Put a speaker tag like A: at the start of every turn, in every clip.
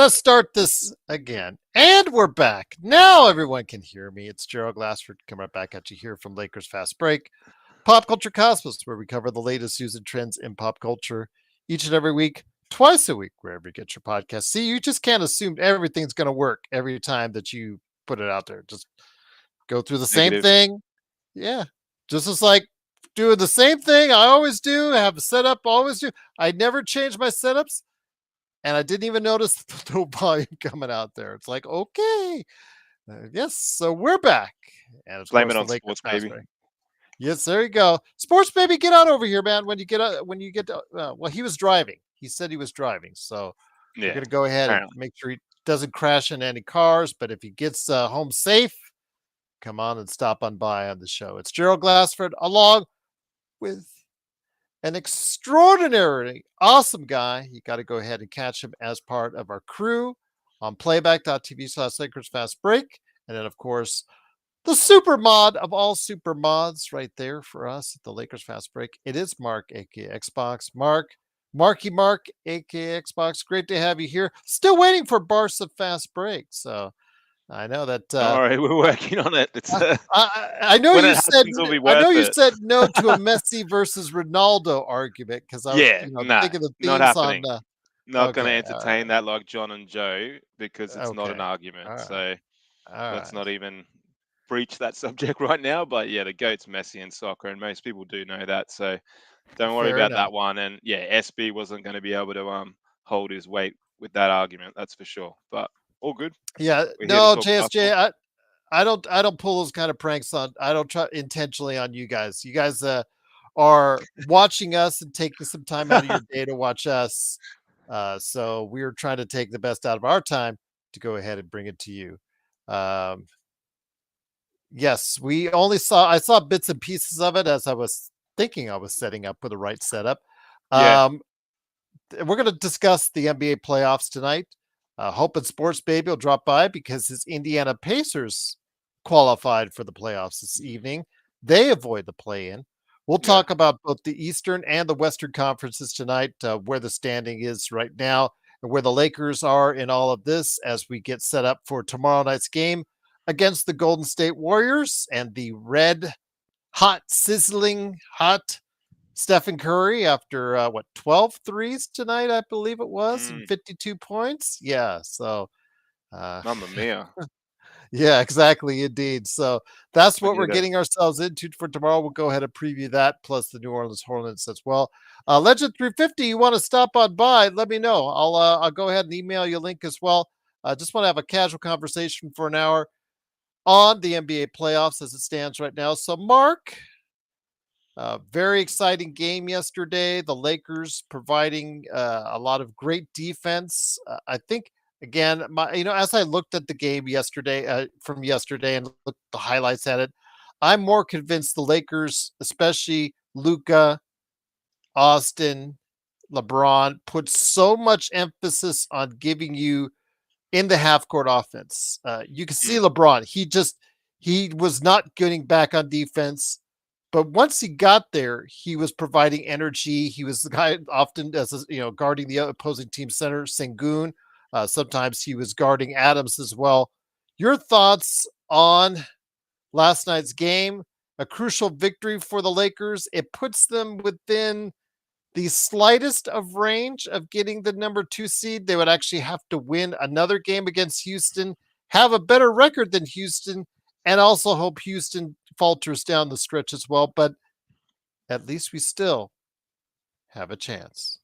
A: let's start this again. And we're back. Now everyone can hear me. It's Gerald Glassford coming right back at you here from Lakers Fast Break, Pop Culture Cosmos, where we cover the latest news and trends in pop culture each and every week, twice a week, wherever you get your podcast. See, you just can't assume everything's going to work every time that you put it out there. Just go through the same
B: Negative.
A: thing. Yeah. Just as like doing the same thing I always do, have a setup, always do. I never change my setups. And I didn't even notice the no volume coming out there. It's like, okay. Yes. So we're back. And of
B: Blame
A: course,
B: it
A: the
B: on
A: Lakers
B: sports,
A: pass
B: baby.
A: break. Yes, there you go. Sports baby, get on over here, man. When you get well, he was driving. He said he was driving. So we're
B: Yeah,
A: going to go ahead and
B: apparently.
A: make sure he doesn't crash into any cars. But if he gets home safe, come on and stop on by on the show. It's Gerald Glassford along with an extraordinarily awesome guy. You got to go ahead and catch him as part of our crew on playback.tv/Lakers Fast Break. And then, of course, the super mod of all super mods right there for us at the Lakers Fast Break. It is Mark, aka Xbox. Marky Mark, aka Xbox. Great to have you here. Still waiting for Barca Fast Break. So I know that
B: Don't worry, we're working on it. It's
A: I know
B: when
A: you
B: it
A: said
B: happens, it'll be worth it.
A: no to a Messi versus Ronaldo argument because I was
B: Yeah, no,
A: thinking the
B: not
A: themes on
B: happening. Not going to
A: okay,
B: entertain that like John and Joe because it's not an
A: okay,
B: argument.
A: all right,
B: So
A: all
B: let's
A: right,
B: not even breach that subject right now. But yeah, the goat's Messi in soccer, and most people do know that. So don't worry
A: fair
B: about
A: enough.
B: that one. And yeah, SB wasn't going to be able to hold his weight with that argument. That's for sure. But all good.
A: Yeah,
B: We're here to
A: no,
B: talk
A: JSJ,
B: basketball.
A: I don't pull those kind of pranks on. I don't try intentionally on you guys. You guys are watching us and taking some time out of your day to watch us. So we're trying to take the best out of our time to go ahead and bring it to you. Um, Yes, I saw bits and pieces of it as I was thinking I was setting up with the right setup.
B: Yeah,
A: Um, we're going to discuss the NBA playoffs tonight. Hope and Sports Baby will drop by because his Indiana Pacers qualified for the playoffs this evening. They avoid the play-in. We'll
B: yeah.
A: talk about both the Eastern and the Western conferences tonight, where the standing is right now, and where the Lakers are in all of this as we get set up for tomorrow night's game against the Golden State Warriors and the red hot, sizzling hot Stephen Curry after 12 threes tonight, I believe it was, and
B: Mm,
A: 52 points. Yeah. So, uh,
B: Mamma mia.
A: yeah, exactly. Indeed. So that's
B: When
A: what
B: you're
A: we're
B: the
A: getting ourselves into for tomorrow. We'll go ahead and preview that plus the New Orleans Hornets as well. Legend 350, you want to stop on by? Let me know. I'll go ahead and email you a link as well. I just want to have a casual conversation for an hour on the NBA playoffs as it stands right now. So, Mark, very exciting game yesterday. The Lakers providing a lot of great defense. I think again, as I looked at the game yesterday from yesterday and looked at the highlights at it, I'm more convinced the Lakers, especially Luca, Austin, LeBron, put so much emphasis on giving you in the half court offense. You can see
B: mm,
A: LeBron. He was not getting back on defense, but once he got there, he was providing energy. He was the guy often guarding the opposing team center, Sengun. Sometimes he was guarding Adams as well. Your thoughts on last night's game? A crucial victory for the Lakers. It puts them within the slightest of range of getting the number 2 seed. They would actually have to win another game against Houston, have a better record than Houston, and also hope Houston falters down the stretch as well. But at least we still have a chance.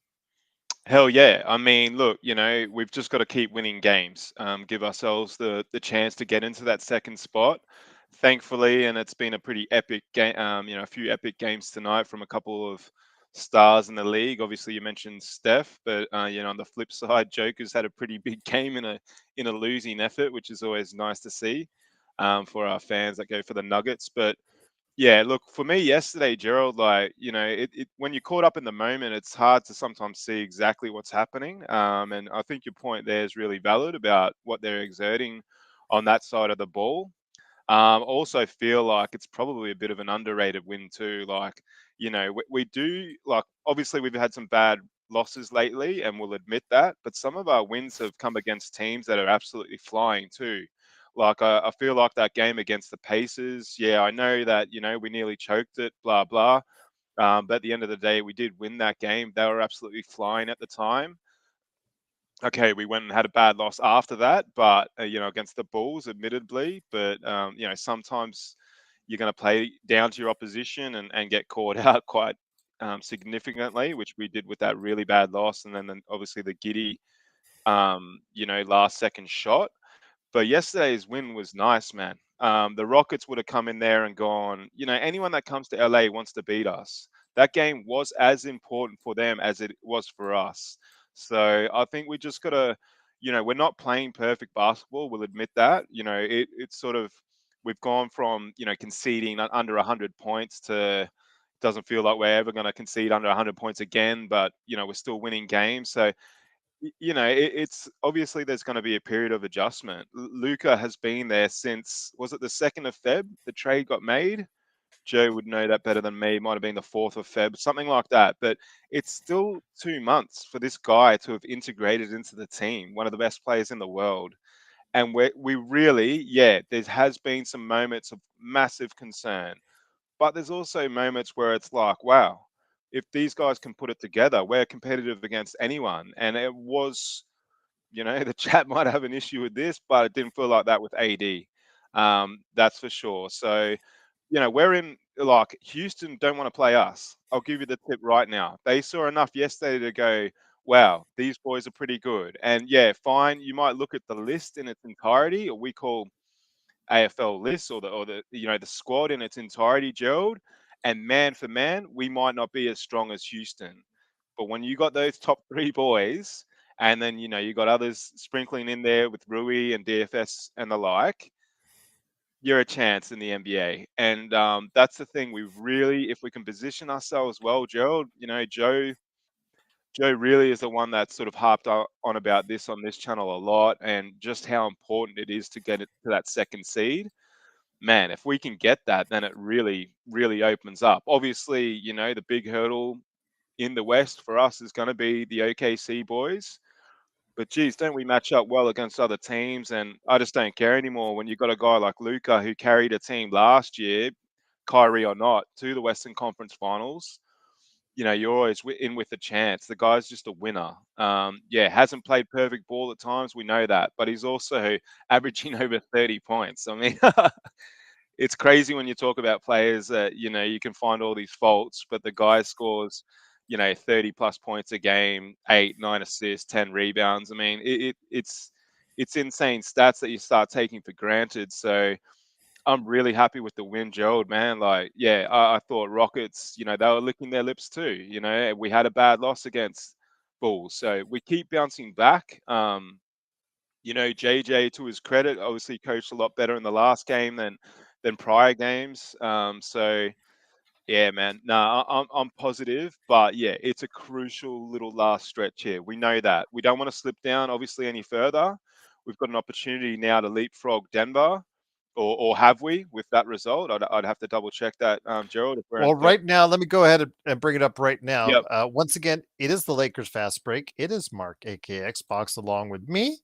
B: hell yeah. I mean, look, we've just got to keep winning games, give ourselves the chance to get into that second spot. Thankfully, and it's been a pretty epic game, a few epic games tonight from a couple of stars in the league. Obviously, you mentioned Steph, but on the flip side, Joker's had a pretty big game in a losing effort, which is always nice to see for our fans that go for the Nuggets. But yeah, look, for me yesterday, Gerald, like, when you're caught up in the moment, it's hard to sometimes see exactly what's happening. And I think your point there is really valid about what they're exerting on that side of the ball. Also feel like it's probably a bit of an underrated win too. Like, we do, like, obviously we've had some bad losses lately, and we'll admit that. But some of our wins have come against teams that are absolutely flying too. Like I feel like that game against the Pacers. Yeah, I know that we nearly choked it, blah blah. But at the end of the day, we did win that game. They were absolutely flying at the time. Okay, we went and had a bad loss after that, but against the Bulls, admittedly. But sometimes you're going to play down to your opposition and get caught out quite significantly, which we did with that really bad loss, and then obviously the giddy, last second shot. But yesterday's win was nice, man. The Rockets would have come in there and gone, anyone that comes to LA wants to beat us. That game was as important for them as it was for us. So I think we just got to, we're not playing perfect basketball. We'll admit that. It's sort of, we've gone from, conceding under 100 points to, doesn't feel like we're ever going to concede under 100 points again, but, we're still winning games. So it's obviously there's going to be a period of adjustment. Luca has been there since, was it the 2nd of Feb? The trade got made. Joe would know that better than me. Might have been the 4th of Feb, something like that. But it's still 2 months for this guy to have integrated into the team, one of the best players in the world. And we really, yeah, there has been some moments of massive concern, but there's also moments where it's like, wow, if these guys can put it together, we're competitive against anyone. And it was, the chat might have an issue with this, but it didn't feel like that with AD. That's for sure. So, we're in, like, Houston don't want to play us. I'll give you the tip right now. They saw enough yesterday to go, wow, these boys are pretty good. And yeah, fine, you might look at the list in its entirety, or we call AFL list, or the squad in its entirety, Gerald, and man for man, we might not be as strong as Houston. But when you got those top three boys, and then you got others sprinkling in there with Rui and DFS and the like, you're a chance in the NBA. And that's the thing. We really, if we can position ourselves well, Gerald, Joe really is the one that's sort of harped on about this on this channel a lot, and just how important it is to get it to that second seed. Man, if we can get that, then it really, really opens up. Obviously, the big hurdle in the West for us is going to be the OKC boys. But geez, don't we match up well against other teams? And I just don't care anymore when you've got a guy like Luca who carried a team last year, Kyrie or not, to the Western Conference Finals. You're always in with a chance. The guy's just a winner. Yeah, hasn't played perfect ball at times. We know that, but he's also averaging over 30 points. I mean, it's crazy when you talk about players that you can find all these faults, but the guy scores 30 plus points a game, 8 9 assists, 10 rebounds. I mean, it's insane stats that you start taking for granted. So I'm really happy with the win, Gerald, man. Like, yeah, I thought Rockets, they were licking their lips too. We had a bad loss against Bulls, so we keep bouncing back. JJ, to his credit, obviously coached a lot better in the last game than prior games. So yeah, man. No, I'm positive, but yeah, it's a crucial little last stretch here. We know that we don't want to slip down, obviously, any further. We've got an opportunity now to leapfrog Denver, or have we with that result? I'd have to double check that, Gerald. If we're in
A: Well,
B: third.
A: right now, let me go ahead and bring it up right now.
B: Yep.
A: Once again, it is the Lakers Fast Break. It is Mark, aka Xbox, along with me,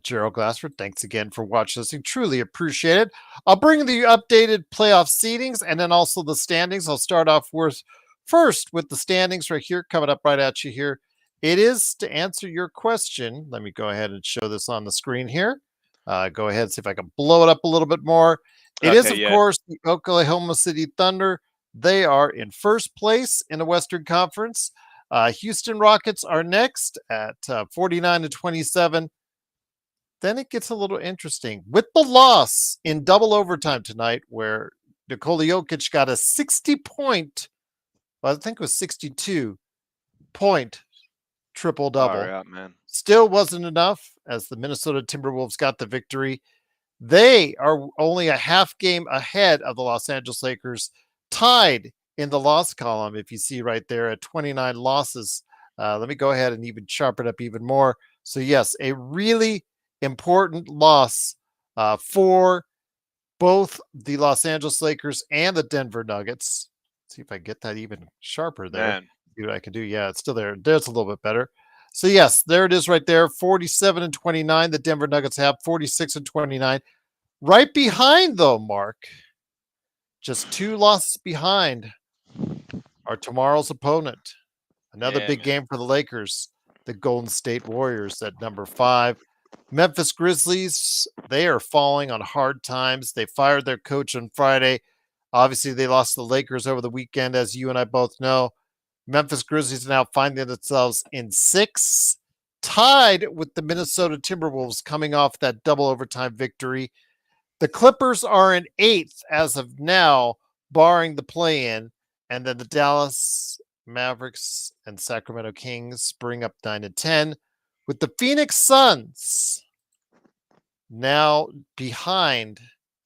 A: Gerald Glassford. Thanks again for watching this. Truly appreciate it. I'll bring the updated playoff seedings and then also the standings. I'll start off first with the standings right here, coming up right at you here. It is to answer your question. Let me go ahead and show this on the screen here. Go ahead and see if I can blow it up a little bit more. It is,
B: Okay.
A: of
B: Yeah.
A: course, the Oklahoma City Thunder. They are in first place in the Western Conference. Houston Rockets are next at 49-27. Then it gets a little interesting with the loss in double overtime tonight, where Nikola Jokic got a 60-point, well, I think it was 62-point triple
B: Far
A: double.
B: out, man.
A: Still wasn't enough as the Minnesota Timberwolves got the victory. They are only a half game ahead of the Los Angeles Lakers, tied in the loss column, if you see right there at 29 losses. Let me go ahead and even sharpen up even more. So, yes, a really important loss for both the Los Angeles Lakers and the Denver Nuggets. Let's see if I get that even sharper there.
B: Man.
A: See what I can do. Yeah, it's still there. There's a little bit better. So yes, there it is right there. 47-29. The Denver Nuggets have 46-29. Right behind though, Mark. Just 2 losses behind are tomorrow's opponent. Another
B: Yeah,
A: big
B: man.
A: game for the Lakers. The Golden State Warriors at number 5. Memphis Grizzlies, they are falling on hard times. They fired their coach on Friday. Obviously, they lost the Lakers over the weekend, as you and I both know. Memphis Grizzlies are now finding themselves in 6, tied with the Minnesota Timberwolves coming off that double overtime victory. The Clippers are in 8th as of now, barring the play-in, and then the Dallas Mavericks and Sacramento Kings bring up 9 and 10, with the Phoenix Suns now behind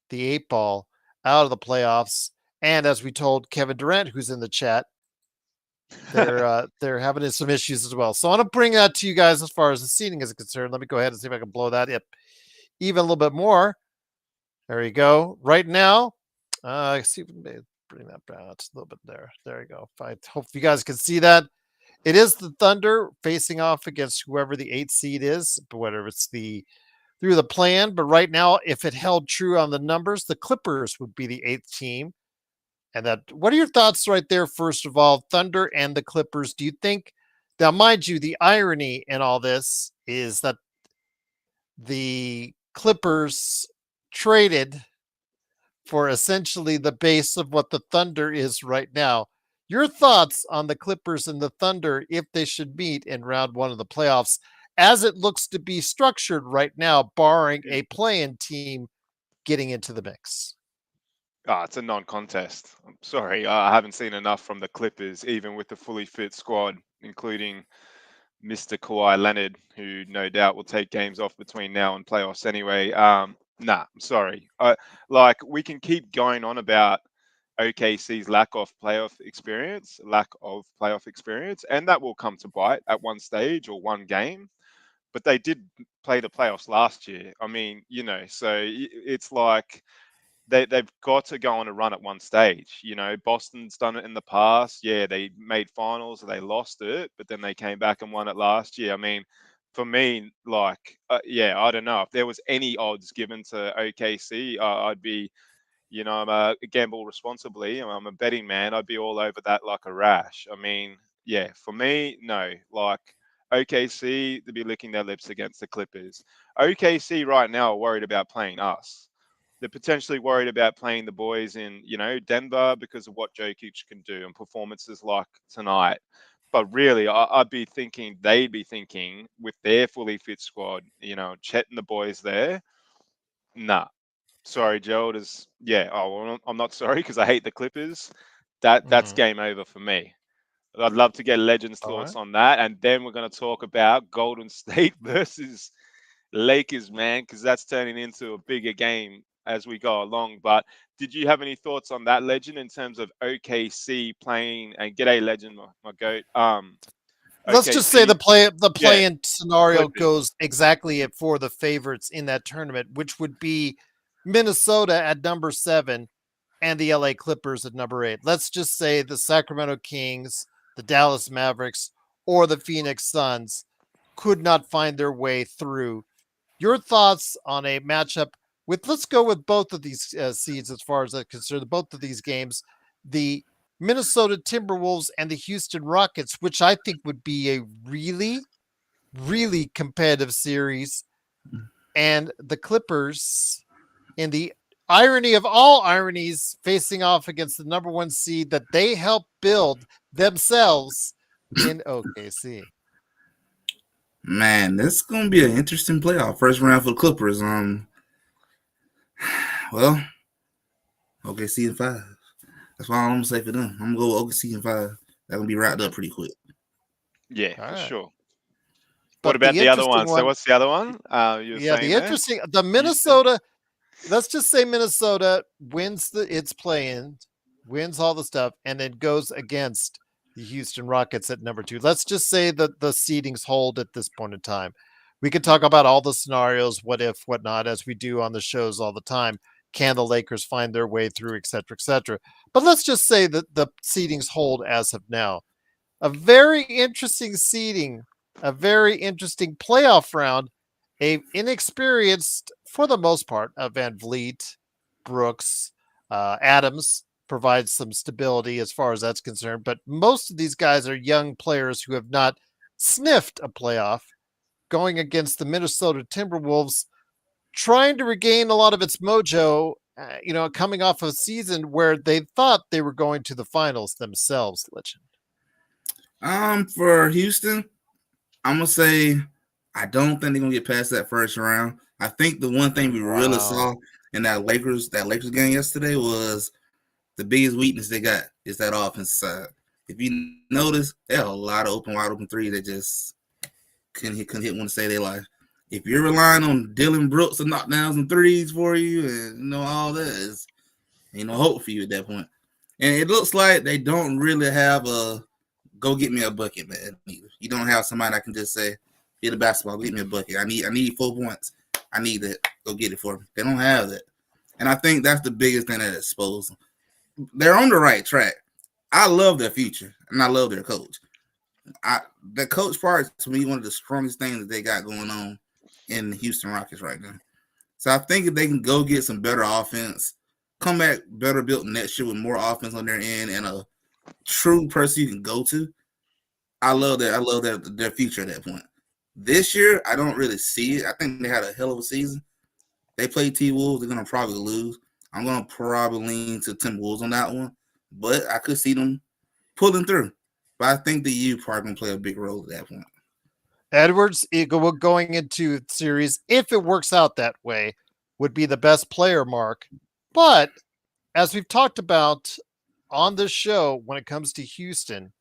A: the 8 ball, out of the playoffs. And as we told Kevin Durant, who's in the chat, they're having some issues as well. So I want to bring that to you guys as far as the seating is concerned. Let me go ahead and see if I can blow that up even a little bit more. There you go. Right now, see if we can bring that down a little bit there. There you go. I hope you guys can see that. It is the Thunder facing off against whoever the 8th seed is, whether it's through the plan. But right now, if it held true on the numbers, the Clippers would be the 8th team. And what are your thoughts right there? First of all, Thunder and the Clippers. Do you think now, mind you, the irony in all this is that the Clippers traded for essentially the base of what the Thunder is right now. Your thoughts on the Clippers and the Thunder if they should meet in round 1 of the playoffs, as it looks to be structured right now, barring a play-in team getting into the mix?
B: It's a non-contest. I'm sorry, I haven't seen enough from the Clippers, even with the fully fit squad, including Mr. Kawhi Leonard, who no doubt will take games off between now and playoffs anyway. Nah, I'm sorry. Like, we can keep going on about OKC's lack of playoff experience, and that will come to bite at one stage or one game. But they did play the playoffs last year. I mean, so it's like they've got to go on a run at one stage. Boston's done it in the past. Yeah, they made finals, they lost it, but then they came back and won it last year. I mean, for me, like, yeah, I don't know if there was any odds given to OKC, I'd be, I'm a gamble responsibly. I'm a betting man. I'd be all over that like a rash. I mean, yeah, for me, no. Like, OKC, they'd be licking their lips against the Clippers. OKC right now are worried about playing us. They're potentially worried about playing the boys in, Denver because of what Jokic can do and performances like tonight. But really, they'd be thinking with their fully fit squad, Chet and the boys there. Nah, sorry, Gerald is, yeah. Oh, well, I'm not sorry because I hate the Clippers. That's
A: Mm-hmm.
B: game over for me. I'd love to get Legends'
A: All
B: thoughts
A: right.
B: on that, and then we're going to talk about Golden State versus Lakers, man, because that's turning into a bigger game as we go along. But did you have any thoughts on that, Legend, in terms of OKC playing and G'day Legend, my goat?
A: Let's just say
B: OKC,
A: the
B: yeah,
A: play-in scenario
B: Clippers.
A: goes exactly for the favorites in that tournament, which would be Minnesota at number 7 and the LA Clippers at number 8. Let's just say the Sacramento Kings, the Dallas Mavericks, or the Phoenix Suns could not find their way through. Your thoughts on a matchup with, let's go with both of these seeds as far as I'm concerned, both of these games, the Minnesota Timberwolves and the Houston Rockets, which I think would be a really, really competitive series, and the Clippers in the irony of all ironies facing off against the number 1 seed that they helped build themselves in OKC.
C: Man, this is gonna be an interesting playoff first round for the Clippers. Well, OKC in 5. That's all I'm gonna say for them. I'm gonna go with OKC in 5. They're gonna be wrapped up pretty quick.
B: Yeah,
A: All
B: for
A: right.
B: sure. What
A: But
B: about
A: the
B: the other
A: interesting
B: one? So
A: one,
B: what's the other one you were
A: yeah,
B: saying there?
A: the
B: Houston?
A: Minnesota, let's just say Minnesota wins its play-in, wins all the stuff, and then goes against the Houston Rockets at number 2. Let's just say that the seedings hold at this point in time. We could talk about all the scenarios, what if, what not, as we do on the shows all the time. Can the Lakers find their way through, et cetera, et cetera. But let's just say that the seedings hold as of now. a very interesting seeding, a very interesting playoff round. A inexperienced, for the most part, Van Vliet, Brooks, Adams provides some stability as far as that's concerned. But most of these guys are young players who have not sniffed a playoff, going against the Minnesota Timberwolves, trying to regain a lot of its mojo, coming off a season where they thought they were going to the finals themselves, Legend.
C: For Houston, I'm gonna say I don't think they're gonna get past that first round. I think the one thing we really saw in that Lakers game yesterday was the biggest weakness they got is that offensive side. If you notice, they had a lot of wide open threes that just couldn't hit one to save their life. If you're relying on Dylan Brooks to knock down some threes for you, and all that is, hope for you at that point. And it looks like they don't really have a go get me a bucket, man. You don't have somebody that can just say, "Hit the basketball, get me a bucket. I need 4 points. I need that. Go get it for me." They don't have that, and I think that's the biggest thing that exposed them. They're on the right track. I love their future, and I love their coach. The coach part is, to me, one of the strongest things that they got going on in the Houston Rockets right now. So I think if they can go get some better offense, come back better built next year with more offense on their end and a true person you can go to, I love that. I love that their future at that point. This year, I don't really see it. I think they had a hell of a season. They play T-Wolves. They're going to probably lose. I'm going to probably lean to Timberwolves on that one, but I could see them pulling through. But I think the U probably going to play a big role at that point.
A: Edwards, going into the series, if it works out that way, would be the best player, Mark. But as we've talked about on this show, when it comes to Houston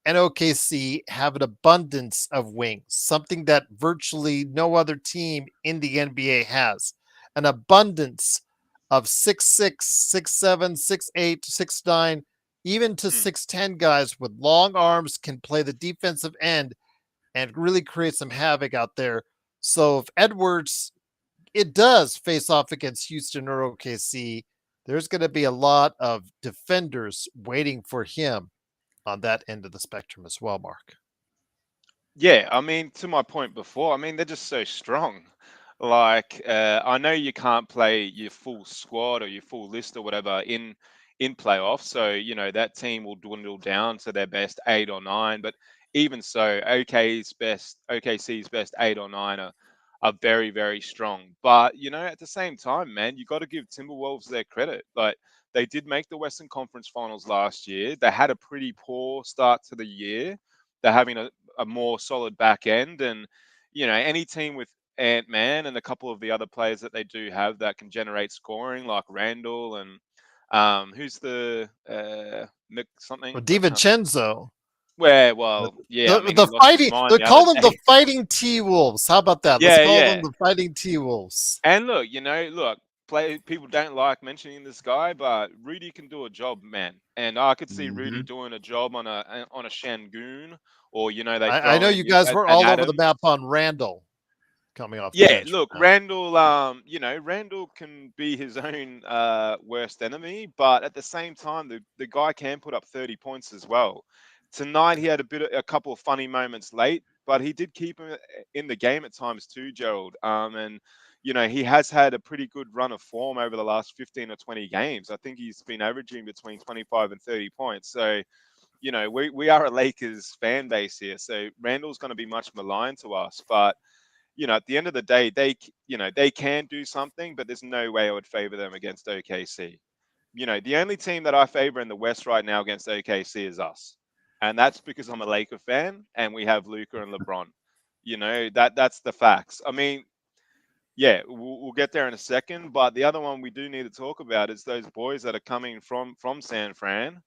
A: and OKC have an abundance of wings, something that virtually no other team in the NBA has. An abundance of 6'6", 6'7", 6'8", 6'9", even to 6'10" guys with long arms can play the defensive end and really create some havoc out there. So if Edwards, it does face off against Houston or OKC, there's going to be a lot of defenders waiting for him on that end of the spectrum as well, Mark.
B: Yeah, I mean, to my point before, I mean, they're just so strong. Like, I know you can't play your full squad or your full list or whatever in playoffs, so that team will dwindle down to their best 8 or 9. But even so, OKC's best 8 or 9 are very, very strong. But at the same time, man, you got to give Timberwolves their credit. Like, they did make the Western Conference Finals last year. They had a pretty poor start to the year. They're having a more solid back end, and any team with Ant-Man and a couple of the other players that they do have that can generate scoring, like Randall and who's the Nick something?
A: Well,
B: I can't-
A: DiVincenzo.
B: Well, yeah, I mean, he
A: The
B: lost his
A: fighting,
B: mind
A: they
B: the
A: call
B: other
A: them the
B: day.
A: Fighting T-Wolves. How about that? Let's
B: Yeah,
A: call them
B: yeah.
A: the Fighting T-Wolves.
B: And look, people don't like mentioning this guy, but Rudy can do a job, man. And I could see Rudy doing a job on a Shangoon, or they
A: I
B: throw
A: know
B: in
A: you guys were
B: an
A: all over the
B: Adams.
A: map on Randall coming off the
B: Yeah,
A: bench.
B: look,
A: Now.
B: Randall, Randall can be his own worst enemy, but at the same time, the guy can put up 30 points as well. Tonight, he had a couple of funny moments late, but he did keep him in the game at times too, Gerald. And he has had a pretty good run of form over the last 15 or 20 games. I think he's been averaging between 25 and 30 points. So, we are a Lakers fan base here, so Randall's going to be much maligned to us, but at the end of the day, they can do something, but there's no way I would favor them against OKC. The only team that I favor in the West right now against OKC is us. And that's because I'm a Laker fan and we have Luka and LeBron. That's the facts. I mean, yeah, we'll get there in a second, but the other one we do need to talk about is those boys that are coming from San Fran.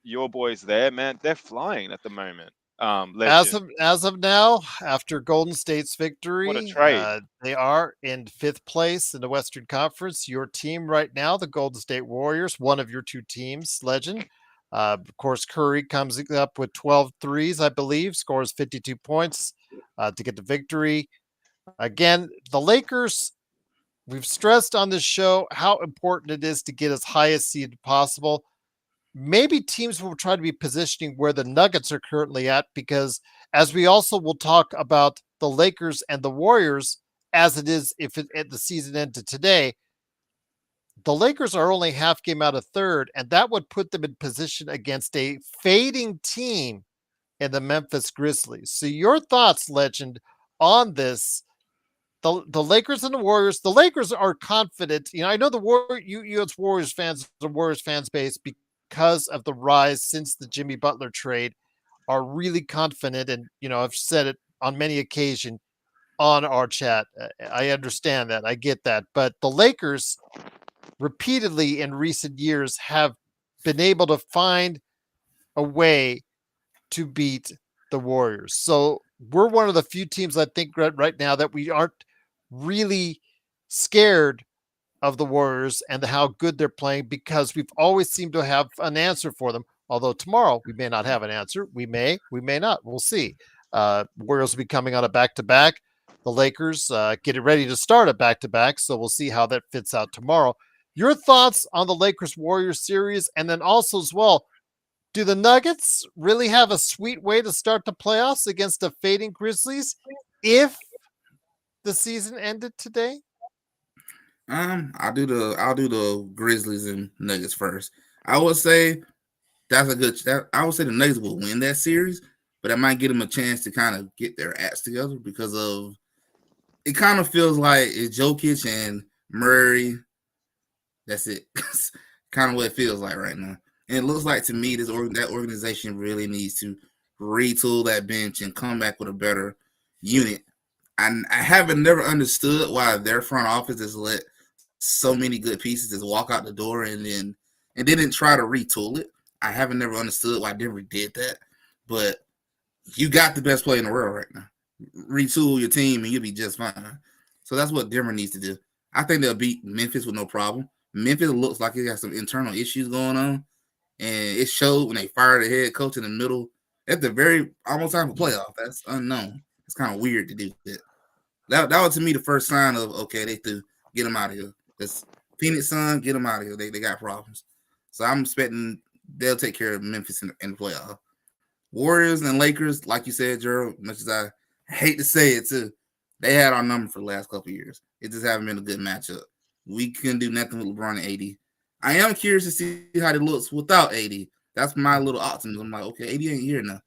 B: Your boys there, man, they're flying at the moment. Legend.
A: As of now, after Golden State's
B: What a
A: victory,
B: trade.
A: they are in 5th place in the Western Conference. Your team right now, the Golden State Warriors, one of your two teams, Legend. Of course, Curry comes up with 12 threes, I believe, scores 52 points to get the victory. Again, the Lakers, we've stressed on this show how important it is to get as high a seed possible. maybe teams will try to be positioning where the Nuggets are currently at, because as we also will talk about the Lakers and the Warriors as it is if the season ended today, the Lakers are only half game out of third, and that would put them in position against a fading team in the Memphis Grizzlies. So your thoughts, Legend, on this? The Lakers and the Warriors. The Lakers are confident. I know it's Warriors fans, the Warriors fans base, because of the rise since the Jimmy Butler trade, are really confident. And I've said it on many occasions on our chat. I understand that. I get that. But the Lakers repeatedly in recent years have been able to find a way to beat the Warriors. So we're one of the few teams, I think, right now that we aren't really scared of the Warriors and how good they're playing, because we've always seemed to have an answer for them. Although tomorrow we may not have an answer. We may not. We'll see. Warriors will be coming on a back-to-back. The Lakers getting ready to start a back-to-back. So we'll see how that fits out tomorrow. Your thoughts on the Lakers-Warriors series, and then also as well, do the Nuggets really have a sweet way to start the playoffs against the fading Grizzlies if the season ended today?
C: I'll do the Grizzlies and Nuggets first. I would say I would say the Nuggets will win that series, but I might give them a chance to kind of get their acts together, because of it kind of feels like it's Jokic and Murray. That's it. Kind of what it feels like right now. And it looks like to me that organization really needs to retool that bench and come back with a better unit. I haven't never understood why their front office has let so many good pieces just walk out the door and didn't try to retool it. I haven't never understood why Denver did that. But you got the best player in the world right now. Retool your team and you'll be just fine. So that's what Denver needs to do. I think they'll beat Memphis with no problem. Memphis looks like it got some internal issues going on, and it showed when they fired the head coach in the middle at the very almost time for playoff. That's unknown. It's kind of weird to do that. That was to me the first sign of, okay, they threw, get them out of here. This Phoenix Sun, get them out of here. They got problems. So I'm expecting they'll take care of Memphis in the playoff. Warriors and Lakers, like you said, Gerald, much as I hate to say it too, they had our number for the last couple of years. It just haven't been a good matchup. We couldn't do nothing with LeBron and AD. I am curious to see how it looks without AD. That's my little optimism. I'm like, okay, AD ain't here now.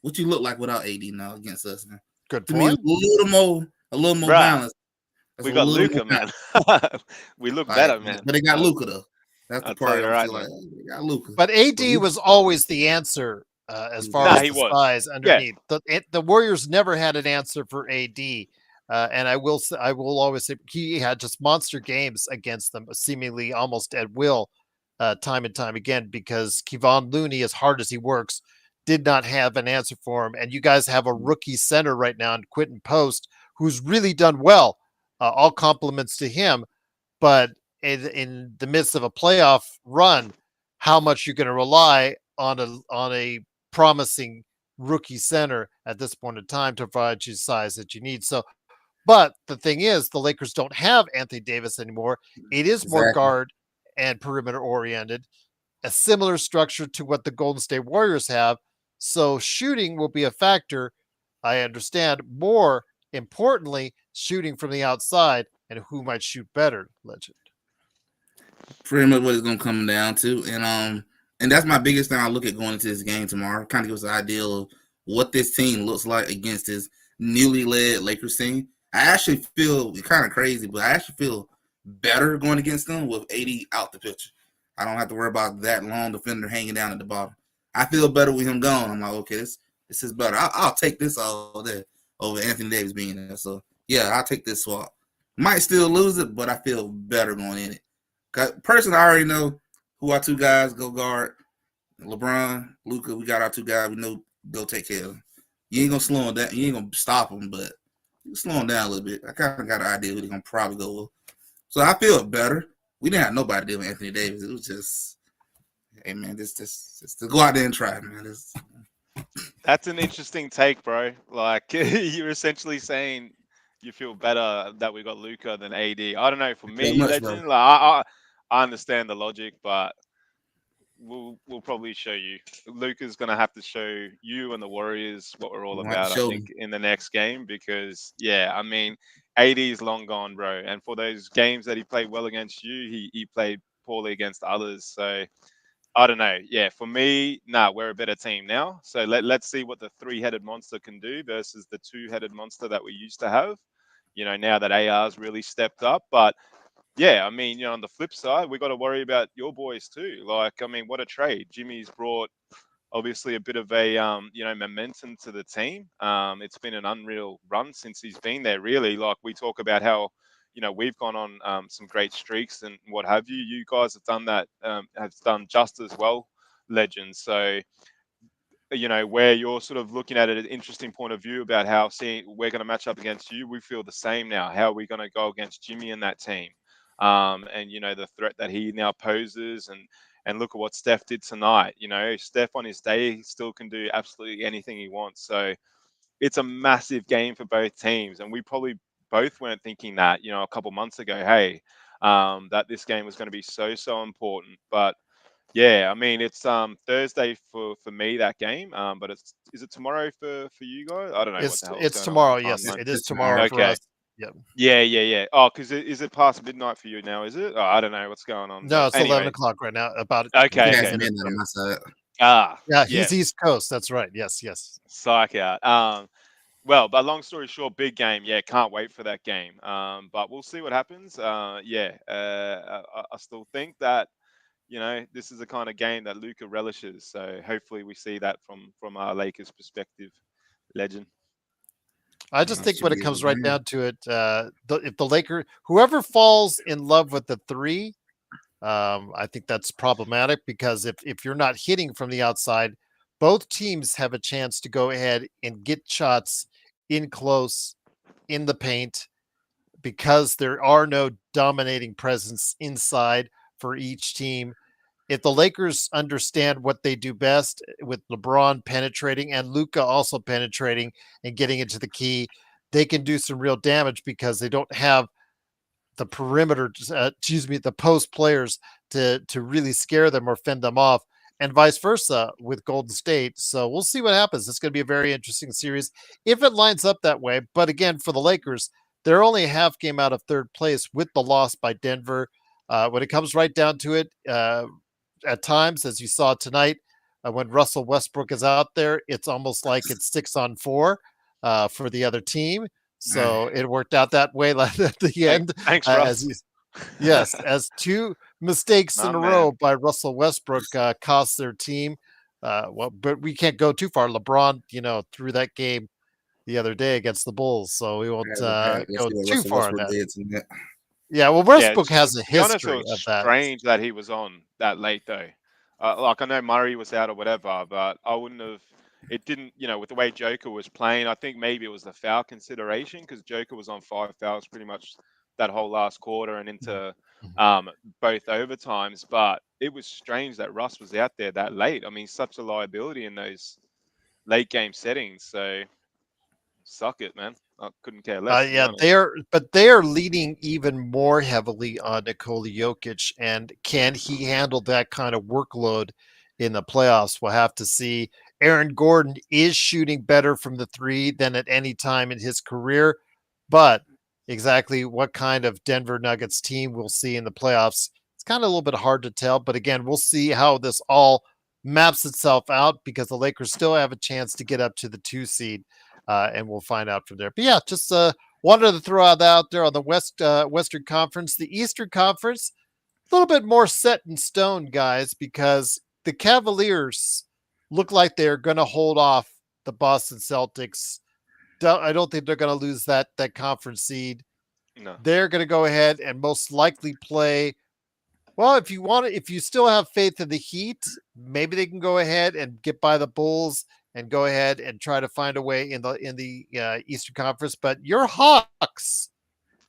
C: What you look like without AD now against us now?
A: Good
C: to
A: point.
C: me, a little more balance.
B: We got Luka, man. We look better, man.
C: But they got Luka though. That's the part I feel like they got Luka.
A: But AD was always the answer as far as the size underneath. Yeah. The Warriors never had an answer for AD. And I will always say he had just monster games against them, seemingly almost at will, time and time again, because Kevon Looney, as hard as he works, did not have an answer for him. And you guys have a rookie center right now in Quentin Post, who's really done well. All compliments to him. But in the midst of a playoff run, how much you're going to rely on a promising rookie center at this point in time to provide you size that you need. So, but the thing is, the Lakers don't have Anthony Davis anymore. It is more guard and perimeter oriented, a similar structure to what the Golden State Warriors have. So shooting will be a factor. I understand. More importantly, shooting from the outside and who might shoot better, Legend.
C: Pretty much what it's going to come down to. And that's my biggest thing I look at going into this game tomorrow. Kind of gives an idea of what this team looks like against this newly led Lakers team. I actually feel kind of crazy, but I actually feel better going against them with AD out the picture. I don't have to worry about that long defender hanging down at the bottom. I feel better with him gone. I'm like, okay, this is better. I'll take this all day over Anthony Davis being there. So, yeah, I'll take this swap. Might still lose it, but I feel better going in it. Personally, I already know who our two guys go guard. LeBron, Luka, we got our two guys. We know go take care of them. You ain't going to slow them down. You ain't going to stop them, but you slow them down a little bit. I kind of got an idea who they're going to probably go with. So I feel better. We didn't have nobody deal with Anthony Davis. It was just, hey, man, just to go out there and try, man.
B: That's an interesting take, bro. Like, you're essentially saying you feel better that we got Luka than AD. I don't know. For me, Legend, like, I understand the logic, but we'll probably show you. Luca's gonna have to show you and the Warriors what we're all
C: We'll have to
B: about. I
C: show
B: think
C: them.
B: in the next game because yeah, I mean, 80 is long gone, bro. And for those games that he played well against you, he played poorly against others. So I don't know. Yeah, for me, nah, we're a better team now. So let's see what the three-headed monster can do versus the two-headed monster that we used to have. Now that AR's really stepped up. But yeah, I mean, on the flip side, we got to worry about your boys too. Like, I mean, what a trade. Jimmy's brought obviously a bit of a momentum to the team. It's been an unreal run since he's been there. Really, like we talk about how we've gone on some great streaks and what have you. You guys have done that, have done just as well, legends. So where you're sort of looking at it, an interesting point of view about how seeing we're going to match up against you. We feel the same now. How are we going to go against Jimmy and that team? And the threat that he now poses, and look at what Steph did tonight. Steph on his day still can do absolutely anything he wants. So it's a massive game for both teams, and we probably both weren't thinking that a couple months ago. Hey, that this game was going to be so important, but yeah, I mean it's Thursday for me that game. But is it tomorrow for you guys? I don't know what the hell's
A: It's
B: going on with
A: tomorrow.
B: the
A: Yes,
B: timeline.
A: it is
C: It's
A: tomorrow
C: tomorrow.
A: for
B: Okay.
A: us. Yep.
B: Yeah. Oh, because is it past midnight for you now? Is it? Oh, I don't know what's going on.
A: No,
B: But
A: it's 11
B: anyway,
A: o'clock right now. About
B: okay,
C: Yeah,
A: 15
C: it's
B: okay.
A: minutes
C: midnight on
A: ago.
C: my side.
A: Yeah, he's
B: Yes,
A: East Coast. That's right. Yes.
B: psych out. Well, but long story short, big game. Yeah, can't wait for that game. But we'll see what happens. I still think that this is the kind of game that Luca relishes. So hopefully we see that from our Lakers perspective. Legend.
A: I just think
C: Should
A: when it
C: be a
A: comes
C: good
A: right
C: game.
A: down to it, if the Laker, whoever falls in love with the three, I think that's problematic because if you're not hitting from the outside, both teams have a chance to go ahead and get shots in close in the paint because there are no dominating presence inside for each team. If the Lakers understand what they do best with LeBron penetrating and Luca also penetrating and getting into the key, they can do some real damage because they don't have the perimeter, the post players to really scare them or fend them off, and vice versa with Golden State. So we'll see what happens. It's going to be a very interesting series if it lines up that way. But again, for the Lakers, they're only a half game out of third place with the loss by Denver. When it comes right down to it, at times, as you saw tonight, when Russell Westbrook is out there, it's almost like it's 6-on-4 for the other team. So it worked out that way at the end.
B: Thanks,
A: As
B: Russ.
A: you, yes, as two mistakes
B: My
A: in a
B: man.
A: row by Russell Westbrook cost their team. But we can't go too far. LeBron, threw that game the other day against the Bulls, so we won't
C: Let's
A: go
C: see what
A: too
C: Russell
A: far on
C: Westbrook
A: that.
C: did tonight.
A: Yeah, well,
B: Yeah,
A: Westbrook has a
B: to be honest, it
A: history
B: was
A: of that.
B: strange that he was on that late though. Like I know Murray was out or whatever, but I wouldn't have. It didn't, with the way Joker was playing. I think maybe it was the foul consideration because Joker was on 5 fouls pretty much that whole last quarter and into
A: Mhm.
B: both overtimes. But it was strange that Russ was out there that late. I mean, such a liability in those late game settings. So suck it, man. I couldn't care less, to be
A: Yeah,
B: honest.
A: they are leaning even more heavily on Nikola Jokic, and can he handle that kind of workload in the playoffs? We'll have to see. Aaron Gordon is shooting better from the three than at any time in his career, but exactly what kind of Denver Nuggets team we'll see in the playoffs, it's kind of a little bit hard to tell. But again, we'll see how this all maps itself out because the Lakers still have a chance to get up to the 2 seed, and we'll find out from there. But yeah, just wanted to throw that out there on the Western Conference. The Eastern Conference, a little bit more set in stone, guys, because the Cavaliers look like they're going to hold off the Boston Celtics. I don't think they're going to lose that conference seed.
B: No.
A: They're going to go ahead and most likely play. Well, if you still have faith in the Heat, maybe they can go ahead and get by the Bulls and go ahead and try to find a way in the Eastern Conference. But your Hawks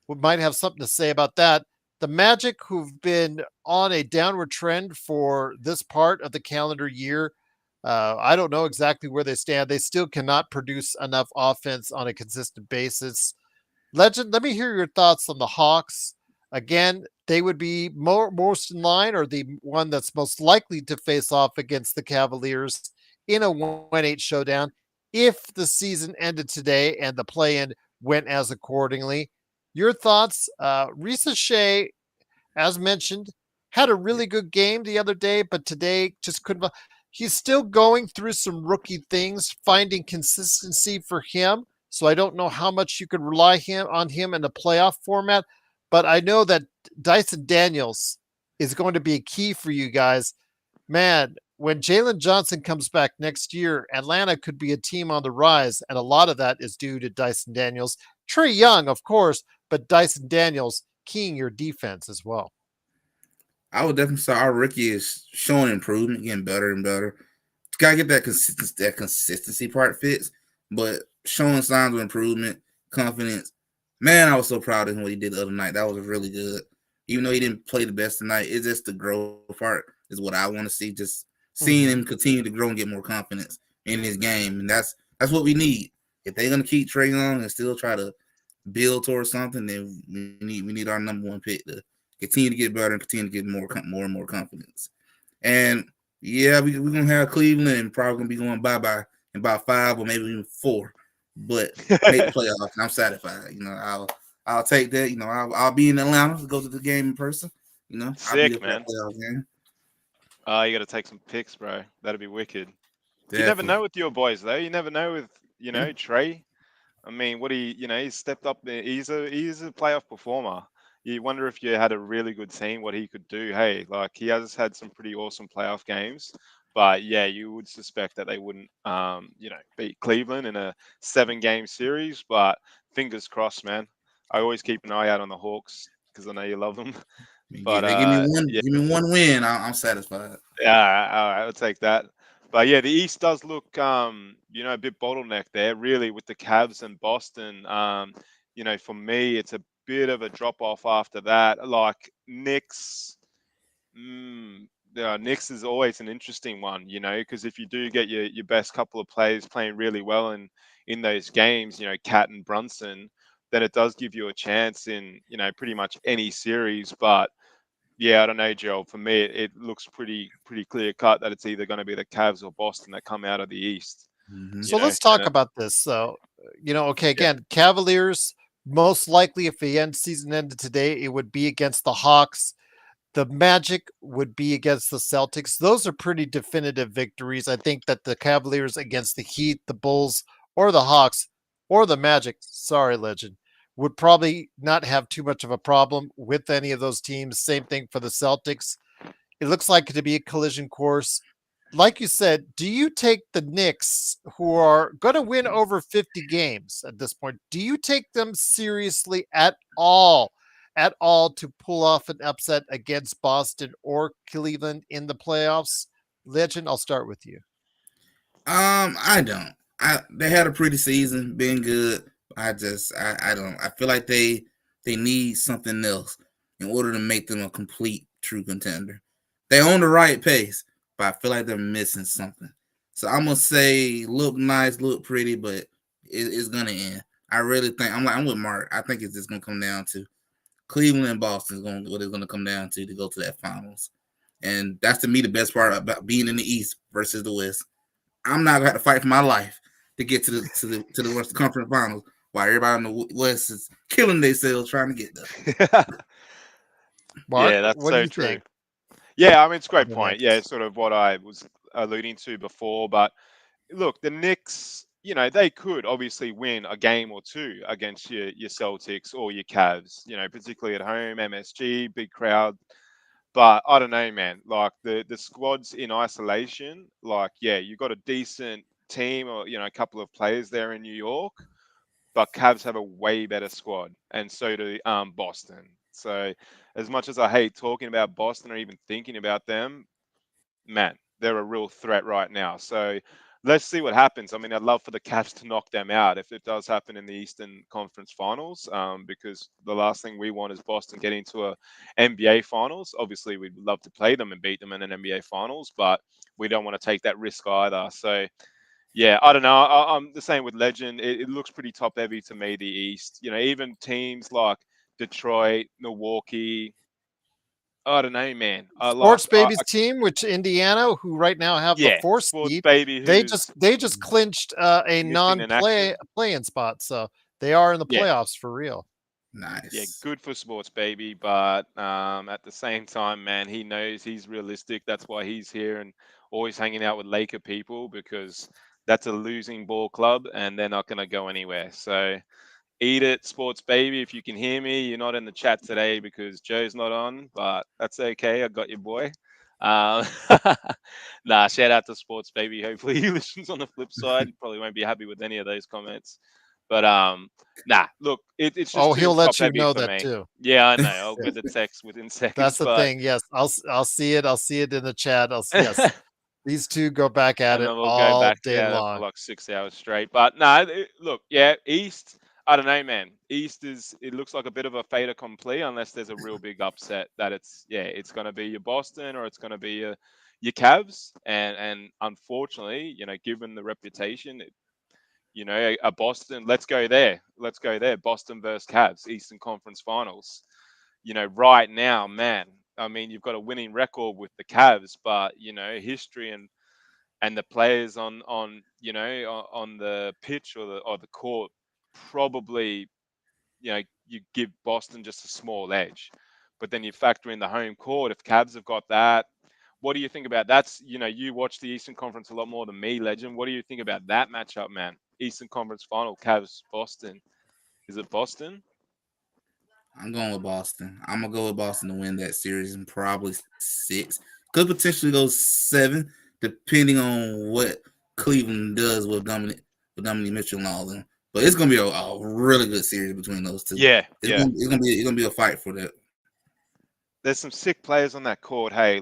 A: might have something to say about that. The Magic, who've been on a downward trend for this part of the calendar year, I don't know exactly where they stand. They still cannot produce enough offense on a consistent basis. Legend, let me hear your thoughts on the Hawks. Again, they would be most in line, or the one that's most likely to face off against the Cavaliers in a 1-8 showdown if the season ended today and the play-in went as accordingly. Your thoughts? Risa Shea, as mentioned, had a really good game the other day, but today just couldn't. He's still going through some rookie things, finding consistency for him. So I don't know how much you could rely on him in the playoff format, but I know that Dyson Daniels is going to be a key for you guys. Man, when Jalen Johnson comes back next year, Atlanta could be a team on the rise, and a lot of that is due to Dyson Daniels. Trae Young, of course, but Dyson Daniels keying your defense as well.
C: I would definitely say our rookie is showing improvement, getting better and better. Gotta get that consistency part fixed, but showing signs of improvement, confidence. Man, I was so proud of him what he did the other night. That was really good. Even though he didn't play the best tonight, it's just the growth part is what I want to see. Just seeing him continue to grow and get more confidence in his game, and that's what we need. If they're gonna keep Trae Young and still try to build towards something, then we need our number one pick to continue to get better and continue to get more and more confidence. And yeah, we're gonna have Cleveland and probably gonna be going bye-bye in about 5 or maybe even 4, but make the playoffs. And I'm satisfied. I'll take that. I'll be in Atlanta to go to the game in person. I'll be
B: Sick,
C: there
B: man.
C: for that playoff game.
B: You got to take some pics, bro. That'd be wicked.
C: Definitely.
B: You never know with your boys, though. You never know with Trae. I mean, he stepped up there. He's a playoff performer. You wonder if you had a really good team, what he could do. Hey, like he has had some pretty awesome playoff games, but yeah, you would suspect that they wouldn't, beat Cleveland in a 7-game series. But fingers crossed, man. I always keep an eye out on the Hawks because I know you love them. But
C: they give me one win, I'm satisfied.
B: Yeah, all right, I'll take that. But yeah, the East does look, a bit bottlenecked there, really, with the Cavs and Boston. For me, it's a bit of a drop off after that. Like Knicks, Knicks is always an interesting one, because if you do get your best couple of players playing really well in those games, Cat and Brunson, then it does give you a chance in, pretty much any series. But yeah, I don't know, Joel. For me, it looks pretty clear cut that it's either going to be the Cavs or Boston that come out of the East.
C: Mm-hmm.
A: So let's talk about this. So, okay, again, Cavaliers, most likely if the season ended today, it would be against the Hawks. The Magic would be against the Celtics. Those are pretty definitive victories. I think that the Cavaliers against the Heat, the Bulls, or the Hawks, or the Magic, sorry, Legend, would probably not have too much of a problem with any of those teams. Same thing for the Celtics. It looks like it to be a collision course. Like you said, do you take the Knicks, who are going to win over 50 games at this point? Do you take them seriously at all to pull off an upset against Boston or Cleveland in the playoffs? Legend, I'll start with you.
C: I don't. They had a pretty season, been good. I don't. I feel like they need something else in order to make them a complete true contender. They on the right pace, but I feel like they're missing something. So I'm gonna say look nice, look pretty, but it's gonna end. I really think I'm with Mark. I think it's just gonna come down to Cleveland and Boston is what it's gonna come down to go to that finals. And that's to me the best part about being in the East versus the West. I'm not gonna have to fight for my life to get to the Western Conference Finals, while everybody in the West is killing themselves trying to get there.
A: Mark,
B: Yeah, that's
A: what do
B: so
A: you
B: true.
A: think?
B: Yeah, I mean, it's a great
A: The
B: point.
A: Knicks.
B: Yeah, it's sort of what I was alluding to before. But look, the Knicks, they could obviously win a game or two against your Celtics or your Cavs, particularly at home, MSG, big crowd. But I don't know, man. Like the squads in isolation, like, yeah, you got a decent team or, a couple of players there in New York, but Cavs have a way better squad, and so do Boston. So as much as I hate talking about Boston or even thinking about them, man, they're a real threat right now. So let's see what happens. I mean, I'd love for the Cavs to knock them out if it does happen in the Eastern Conference Finals, because the last thing we want is Boston getting to a NBA Finals. Obviously, we'd love to play them and beat them in an NBA Finals, but we don't want to take that risk either. So yeah, I don't know. I'm the same with Legend. It looks pretty top heavy to me, the East. Even teams like Detroit, Milwaukee, I don't know, man.
A: Sports Baby's team, which Indiana, who right now have the 4th
B: Sports
A: seed,
B: Baby,
A: they
B: who's
A: just clinched a
B: missing in action.
A: play-in spot, so they are in the
B: Yeah.
A: playoffs for real.
C: Nice.
B: Yeah, good for Sports Baby, but at the same time, man, he knows he's realistic. That's why he's here and always hanging out with Laker people, because that's a losing ball club and they're not going to go anywhere. So eat it, Sports Baby. If you can hear me, you're not in the chat today because Joe's not on, but that's okay. I got your boy. Um, nah, shout out to Sports Baby. Hopefully he listens on the flip side. Probably won't be happy with any of those comments. But nah, look, it's just too
A: he'll let
B: top
A: you
B: heavy
A: know
B: for
A: that
B: me.
A: too.
B: Yeah, I know. I'll
A: Yeah.
B: get the text within seconds.
A: That's the
B: but
A: thing. Yes, I'll see it. I'll see it in the chat. Yes, these two go back at
B: and
A: it
B: then we'll go
A: all
B: back
A: day
B: for
A: long.
B: like 6 hours straight. But no, look, yeah, East. I don't know, man. East it looks like a bit of a fait accompli unless there's a real big upset that it's going to be your Boston or it's going to be your Cavs, and unfortunately, given the reputation, a Boston. Let's go there. Boston versus Cavs, Eastern Conference Finals. Right now, man. I mean, you've got a winning record with the Cavs, but history and the players on the pitch or the court probably you give Boston just a small edge. But then you factor in the home court. If Cavs have got that, what do you think about that? You watch the Eastern Conference a lot more than me, Legend. What do you think about that matchup, man? Eastern Conference Final, Cavs, Boston. Is it Boston?
C: I'm going with Boston. I'm gonna go with Boston to win that series and probably 6. Could potentially go 7, depending on what Cleveland does with Dominic Mitchell and all them. But it's gonna be a really good series between those two.
B: Yeah,
C: It's gonna be a fight for that.
B: There's some sick players on that court. Hey,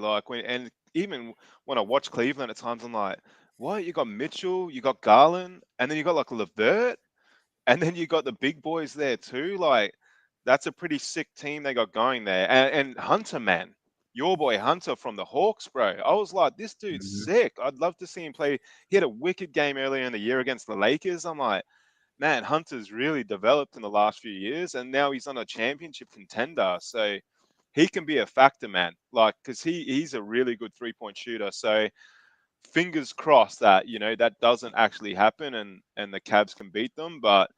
B: even when I watch Cleveland at times, I'm like, what? You got Mitchell, you got Garland, and then you got like Levert, and then you got the big boys there too. Like, that's a pretty sick team they got going there. And Hunter, man, your boy Hunter from the Hawks, bro. I was like, this dude's sick. I'd love to see him play. He had a wicked game earlier in the year against the Lakers. I'm like, man, Hunter's really developed in the last few years, and now he's on a championship contender. So he can be a factor, man. Like, because he's a really good 3-point shooter. So fingers crossed that that doesn't actually happen, and the Cavs can beat them. But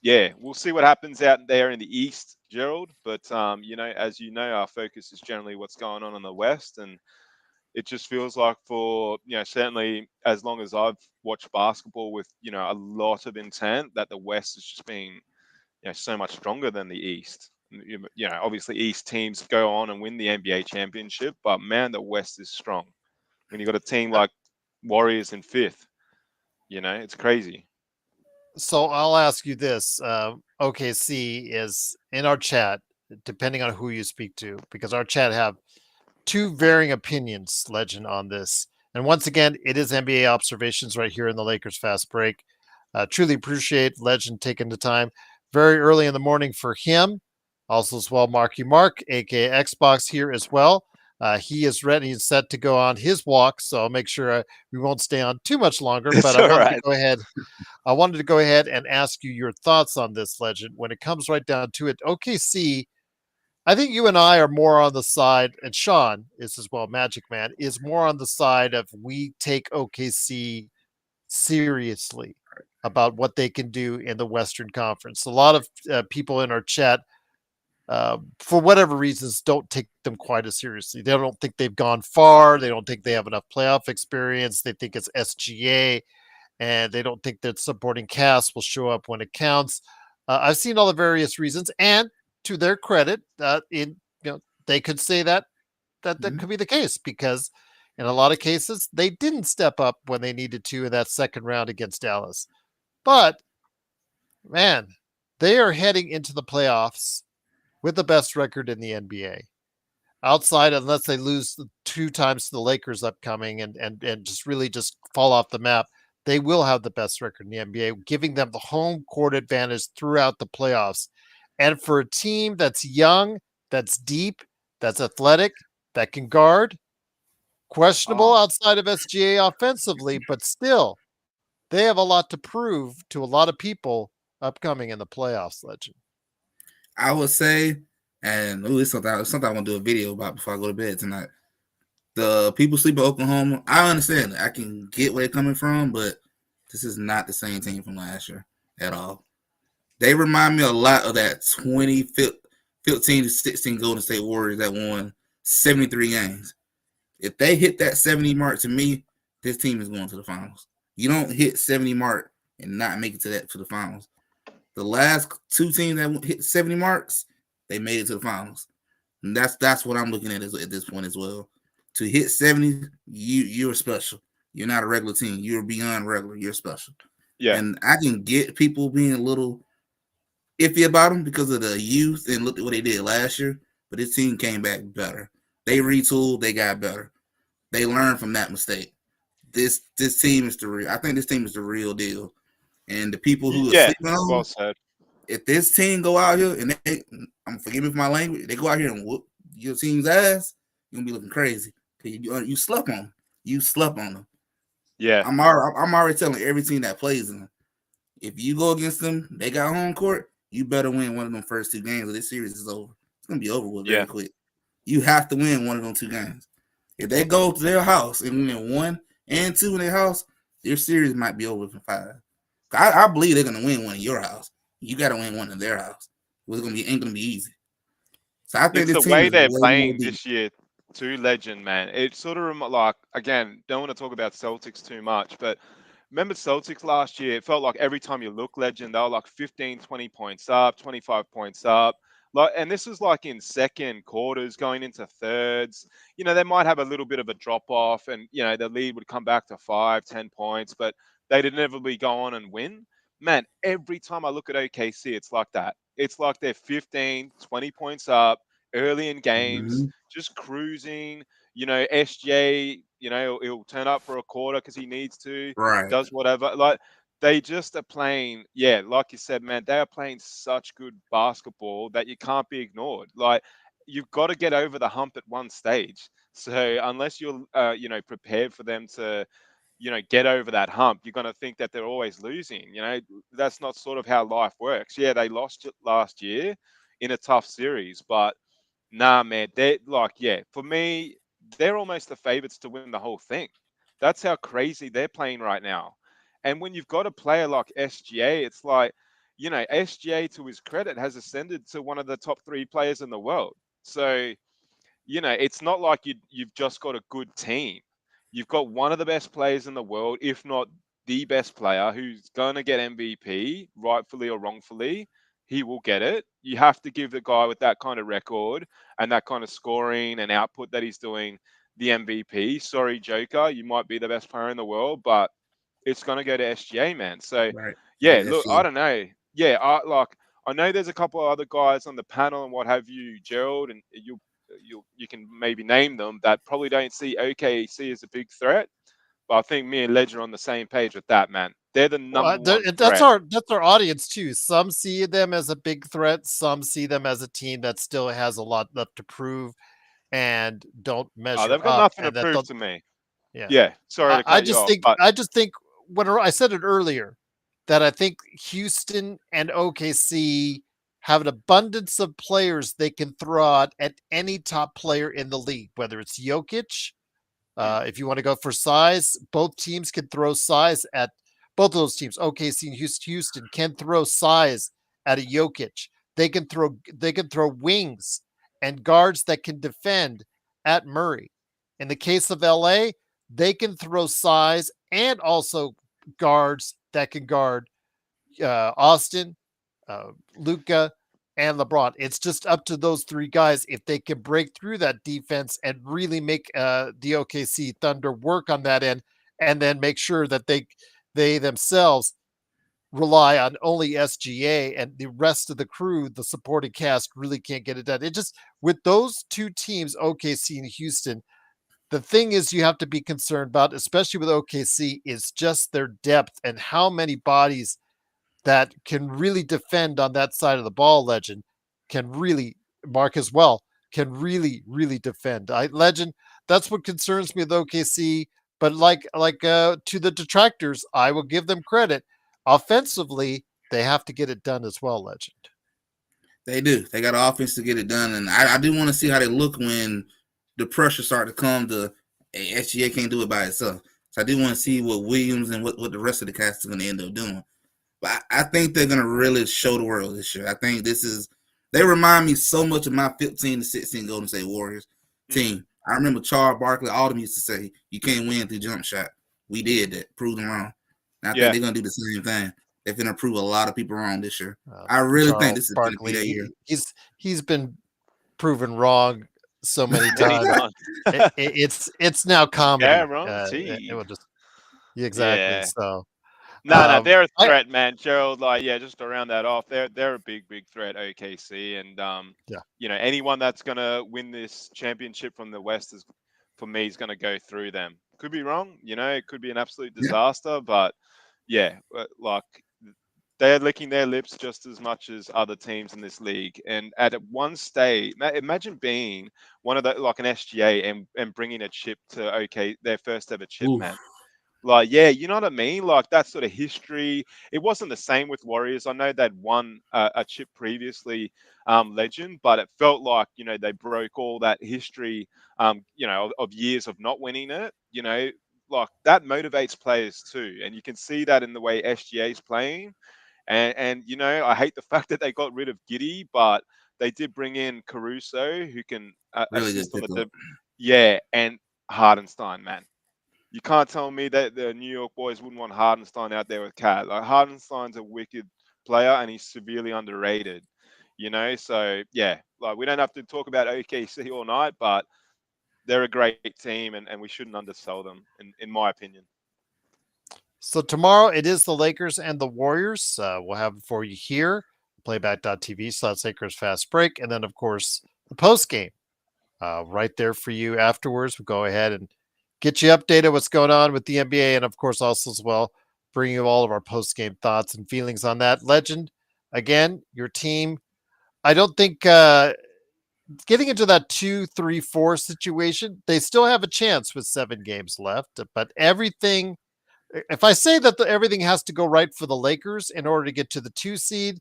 B: yeah, we'll see what happens out there in the East, Gerald. But as you know, our focus is generally what's going on in the West, and it just feels like for certainly as long as I've watched basketball with a lot of intent, that the West is just being so much stronger than the East. Obviously East teams go on and win the NBA championship, but man, the West is strong. When you got a team like Warriors in 5th, it's crazy.
A: So I'll ask you this: OKC is in our chat, depending on who you speak to, because our chat have two varying opinions, Legend, on this. And once again, it is NBA observations right here in the Lakers Fast Break. Truly appreciate Legend taking the time very early in the morning for him. Also, as well, Marky Mark, aka Xbox, here as well. He is ready and set to go on his walk, so I'll make sure we won't stay on too much longer.
B: It's
A: But I
B: all
A: wanted
B: right.
A: to go ahead. I wanted to go ahead and ask you your thoughts on this, Legend. When it comes right down to it, OKC, I think you and I are more on the side, and Sean is as well, Magic Man, is more on the side of we take OKC seriously about what they can do in the Western Conference. A lot of people in our chat, for whatever reasons, don't take them quite as seriously. They don't think they've gone far. They don't think they have enough playoff experience. They think it's SGA, and they don't think that supporting cast will show up when it counts. I've seen all the various reasons, and to their credit, they could say that could be the case because in a lot of cases they didn't step up when they needed to in that second round against Dallas. But man, they are heading into the playoffs with the best record in the NBA. Outside, unless they lose 2 times to the Lakers upcoming and just really just fall off the map, they will have the best record in the NBA, giving them the home court advantage throughout the playoffs. And for a team that's young, that's deep, that's athletic, that can guard, questionable outside of SGA offensively, but still, they have a lot to prove to a lot of people upcoming in the playoffs, Legend.
C: I would say, And it's something I want to do a video about before I go to bed tonight. The people sleep in Oklahoma. I understand it. I can get where they're coming from, but this is not the same team from last year at all. They remind me a lot of that 2015 to 16 Golden State Warriors that won 73 games. If they hit that 70 mark, to me, this team is going to the finals. You don't hit 70 mark and not make it to the finals. The last two teams that hit 70 marks, they made it to the finals. And that's what I'm looking at at this point as well. To hit 70, you're special. You're not a regular team. You're beyond regular. You're special.
B: Yeah.
C: And I can get people being a little iffy about them because of the youth and look at what they did last year. But this team came back better. They retooled. They got better. They learned from that mistake. This team is the real. I think this team is the real deal. And the people who are sleeping on,
B: well said.
C: If this team go out here and forgive me for my language, they go out here and whoop your team's ass, you're gonna be looking crazy. You slept on them. You slept on them.
B: Yeah.
C: I'm already telling every team that plays them. If you go against them, they got home court, you better win one of them first two games or this series is over. It's gonna be over with very quick. You have to win one of them two games. If they go to their house and win 1 and 2 in their house, their series might be over for 5. I believe they're gonna win one in your house. You got to win one in their house. Ain't gonna be easy. So I think
B: it's
C: this
B: the
C: team
B: way
C: is
B: they're
C: way
B: playing
C: more
B: this year too, Legend, man. It sort of like, again, don't want to talk about Celtics too much, but remember Celtics last year? It felt like every time you look, Legend, they were like 15, 20 points up, 25 points up. Like, and this was like in second quarters going into thirds. You know, they might have a little bit of a drop off and, you know, the lead would come back to 5, 10 points, but they'd inevitably go on and win. Man, every time I look at OKC, it's like that. It's like they're 15, 20 points up early in games, just cruising. You know, SJ, you know, he'll turn up for a quarter because he needs to,
C: right.
B: does whatever. Like, they just are playing, like you said, man, they are playing such good basketball that you can't be ignored. Like, you've got to get over the hump at one stage. So unless you're, you know, prepared for them to, you know, get over that hump, you're going to think that they're always losing. You know, that's not sort of how life works. Yeah, they lost it last year in a tough series, but nah, man, they're like, for me, they're almost the favorites to win the whole thing. That's how crazy they're playing right now. And when you've got a player like SGA, it's like, you know, SGA, to his credit, has ascended to one of the top 3 players in the world. So, you know, it's not like you've just got a good team. You've got one of the best players in the world, if not the best player, who's going to get MVP, rightfully or wrongfully. He will get it. You have to give the guy with that kind of record and that kind of scoring and output that he's doing the MVP. Sorry, Joker, you might be the best player in the world, but it's going to go to SGA, man. So,
C: Right.
B: look, I don't know. I know there's a couple of other guys on the panel and what have you, Gerald, and you can maybe name them that probably don't see OKC as a big threat. But I think me and Ledger are on the same page with that, man. They're the number one
A: that's
B: threat.
A: that's our audience too. Some see them as a big threat. Some see them as a team that still has a lot left to prove and don't measure
B: They've got
A: up.
B: nothing to
A: And that
B: prove
A: they'll,
B: to me.
A: yeah.
B: Yeah, sorry to
A: I
B: cut you
A: just
B: off,
A: think
B: but
A: when I said it earlier that I think Houston and OKC have an abundance of players they can throw out at any top player in the league, whether it's Jokic. If you want to go for size, both teams can throw size at both of those teams. OKC and Houston can throw size at a Jokic. They can throw wings and guards that can defend at Murray. In the case of LA, they can throw size and also guards that can guard Austin, Luca, and LeBron. It's just up to those 3 guys if they can break through that defense and really make the OKC Thunder work on that end, and then make sure that they themselves rely on only SGA and the rest of the crew, the supporting cast, really can't get it done. It just with those 2 teams, OKC and Houston. The thing is you have to be concerned about, especially with OKC, is just their depth and how many bodies that can really defend on that side of the ball. Legend can really, Mark as well, can really, really defend. Legend, that's what concerns me with OKC. But to the detractors, I will give them credit. Offensively, they have to get it done as well, Legend.
C: They do. They got an offense to get it done, and I do want to see how they look when the pressure start to come to SGA can't do it by itself. So I do want to see what Williams and what the rest of the cast is going to end up doing. But I think they're going to really show the world this year. I think they remind me so much of my 15 to 16 Golden State Warriors team. I remember Charles Barkley, all of them used to say, you can't win through jump shot. We did that, proved them wrong. And I think they're going to do the same thing. They're going to prove a lot of people wrong this year. I really think this is going to be that year.
A: He's been proven wrong so many times. It's now comedy.
B: Yeah, wrong.
A: It will just exactly. So
B: no, they're a threat, man. Gerald, just to round that off, they're a big threat, OKC, and anyone that's gonna win this championship from the West is gonna go through them. Could be wrong, it could be an absolute disaster, but they're licking their lips just as much as other teams in this league. And at one stage, imagine being one of the like an SGA and bringing a chip to their first ever chip, man. You know what I mean? Like that sort of history. It wasn't the same with Warriors. I know they'd won a chip previously, Legend, but it felt like, they broke all that history, of years of not winning it, like that motivates players too. And you can see that in the way SGA is playing. And I hate the fact that they got rid of Giddey, but they did bring in Caruso, who can
C: really
B: assist on and Hardenstein, man. You can't tell me that the New York boys wouldn't want Hardenstein out there with Cat. Like Hardenstein's a wicked player and he's severely underrated. So we don't have to talk about OKC all night, but they're a great team and we shouldn't undersell them, in my opinion.
A: So tomorrow it is the Lakers and the Warriors. We'll have it for you here, playback.tv/Lakers Fast Break. And then, of course, the post game right there for you afterwards. We'll go ahead and get you updated what's going on with the NBA. And, of course, also as well, bring you all of our post game thoughts and feelings on that. Legend, again, your team, I don't think getting into that 2-3-4 situation, they still have a chance with 7 games left. But everything... If I say that everything has to go right for the Lakers in order to get to the 2 seed,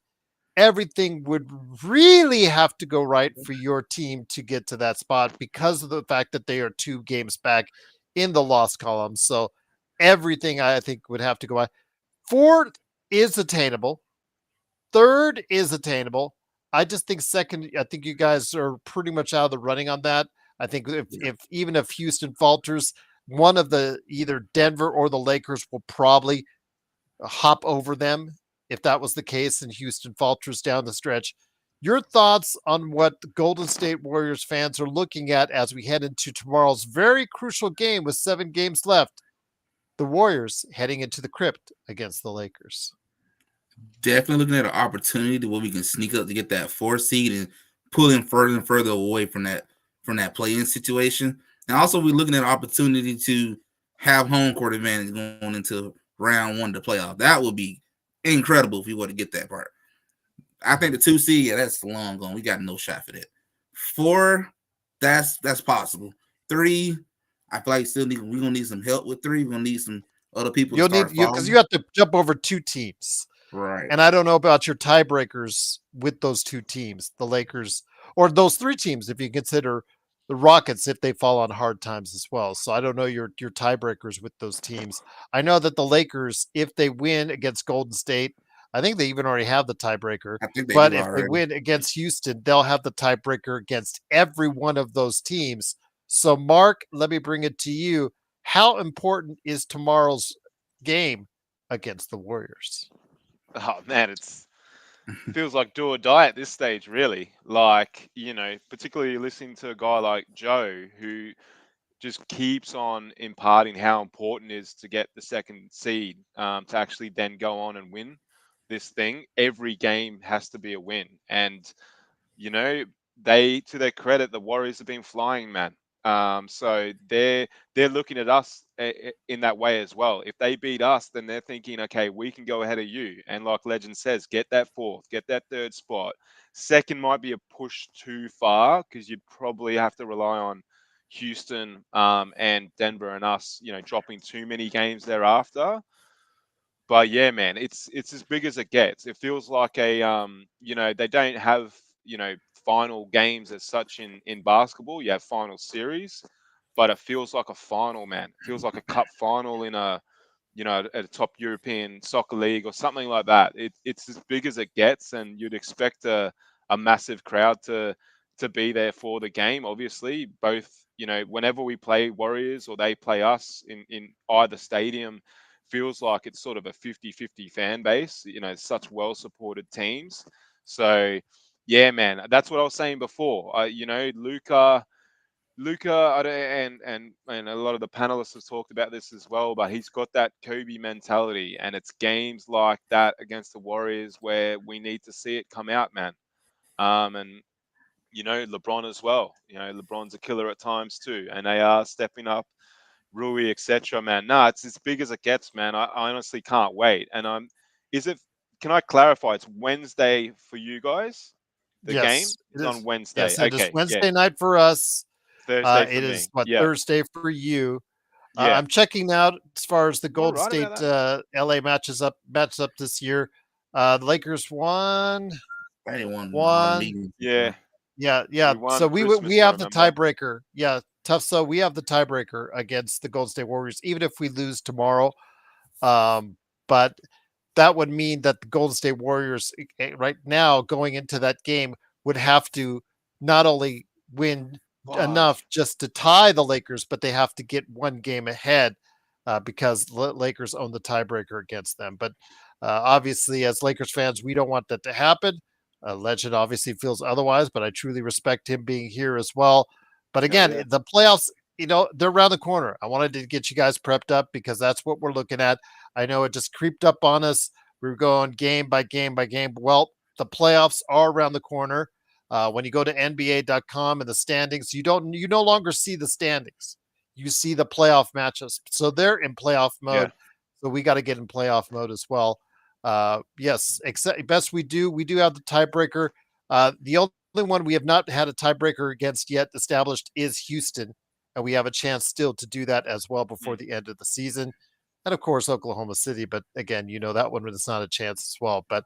A: everything would really have to go right for your team to get to that spot because of the fact that they are 2 games back in the loss column. So everything I think would have to go right. 4th is attainable. 3rd is attainable. I just think 2nd, I think you guys are pretty much out of the running on that. I think if Houston falters, one of the either Denver or the Lakers will probably hop over them if that was the case and Houston falters down the stretch. Your thoughts on what the Golden State Warriors fans are looking at as we head into tomorrow's very crucial game with 7 games left. The Warriors heading into the crypt against the Lakers.
C: Definitely looking at an opportunity to where we can sneak up to get that 4 seed and pull in further and further away from that play-in situation. And also, we're looking at an opportunity to have home court advantage going into round 1 to playoff. That would be incredible if we were to get that part. I think the 2 seed, that's long gone. We got no shot for that. 4, that's possible. 3, I feel like we're gonna need some help with 3. We're gonna need some other people.
A: Because you have to jump over 2 teams,
C: right?
A: And I don't know about your tiebreakers with those 2 teams, the Lakers, or those 3 teams if you consider the Rockets if they fall on hard times as well. So I don't know your tiebreakers with those teams. I know that the Lakers, if they win against Golden State, I think they even already have the tiebreaker. But if they win against Houston, they'll have the tiebreaker against every one of those teams. So Mark, let me bring it to you. How important is tomorrow's game against the Warriors?
B: Oh man, it's feels like do or die at this stage, really. Like, particularly listening to a guy like Joe who just keeps on imparting how important it is to get the 2nd seed, to actually then go on and win this thing. Every game has to be a win. And, they, to their credit, the Warriors have been flying, man. So they're looking at us in that way as well. If they beat us, then they're thinking, okay, we can go ahead of you. And like Legend says, get that 4th, get that 3rd spot. 2nd might be a push too far because you'd probably have to rely on Houston and Denver and us, dropping too many games thereafter. But yeah, man, it's as big as it gets. It feels like they don't have final games as such in basketball. You have final series, but it feels like a final, man. It feels like a cup final in at a top European soccer league or something like that. It's as big as it gets, and you'd expect a massive crowd to be there for the game. Obviously, both whenever we play Warriors or they play us in either stadium, feels like it's sort of a 50-50 fan base. Such well supported teams. So yeah, man, that's what I was saying before. Luca, and a lot of the panelists have talked about this as well, but he's got that Kobe mentality, and it's games like that against the Warriors where we need to see it come out, man. And LeBron as well. LeBron's a killer at times too, and they are stepping up. Rui, etc. Man, no, it's as big as it gets, man. I honestly can't wait. And is it? Can I clarify? It's Wednesday for you guys. The game
A: Yes,
B: is
A: it
B: on
A: is.
B: Wednesday.
A: Yes, it is
B: Okay, yeah.
A: Wednesday night for us.
B: Thursday for
A: It is
B: me.
A: what,
B: Yeah,
A: Thursday for you.
B: yeah.
A: I'm checking out as far as the
B: You were
A: Golden
B: right about
A: State
B: that.
A: LA matches up this year. The Lakers won.
C: I didn't want all the
A: One.
C: meetings.
B: Yeah,
A: Yeah.
B: we won
A: So we
B: Christmas. I
A: have the
B: remember.
A: tiebreaker. Yeah, tough. So we have the tiebreaker against the Golden State Warriors, even if we lose tomorrow. But that would mean that the Golden State Warriors right now going into that game would have to not only win enough
B: Fuck.
A: just to tie the Lakers, but they have to get one game ahead because Lakers own the tiebreaker against them. But obviously, as Lakers fans, we don't want that to happen. Legend obviously feels otherwise, but I truly respect him being here as well. But
B: Hell
A: again,
B: yeah.
A: the playoffs, they're around the corner. I wanted to get you guys prepped up because that's what we're looking at. I know it just creeped up on us. We were going game by game by game. Well, the playoffs are around the corner. When you go to NBA.com and the standings, you no longer see the standings. You see the playoff matches. So they're in playoff mode.
B: Yeah.
A: So we got to get in playoff mode as well. Yes, best we do have the tiebreaker. The only one we have not had a tiebreaker against yet established is Houston, and we have a chance still to do that as well before the end of the season. And of course, Oklahoma City. But again, that one is not a chance as well. But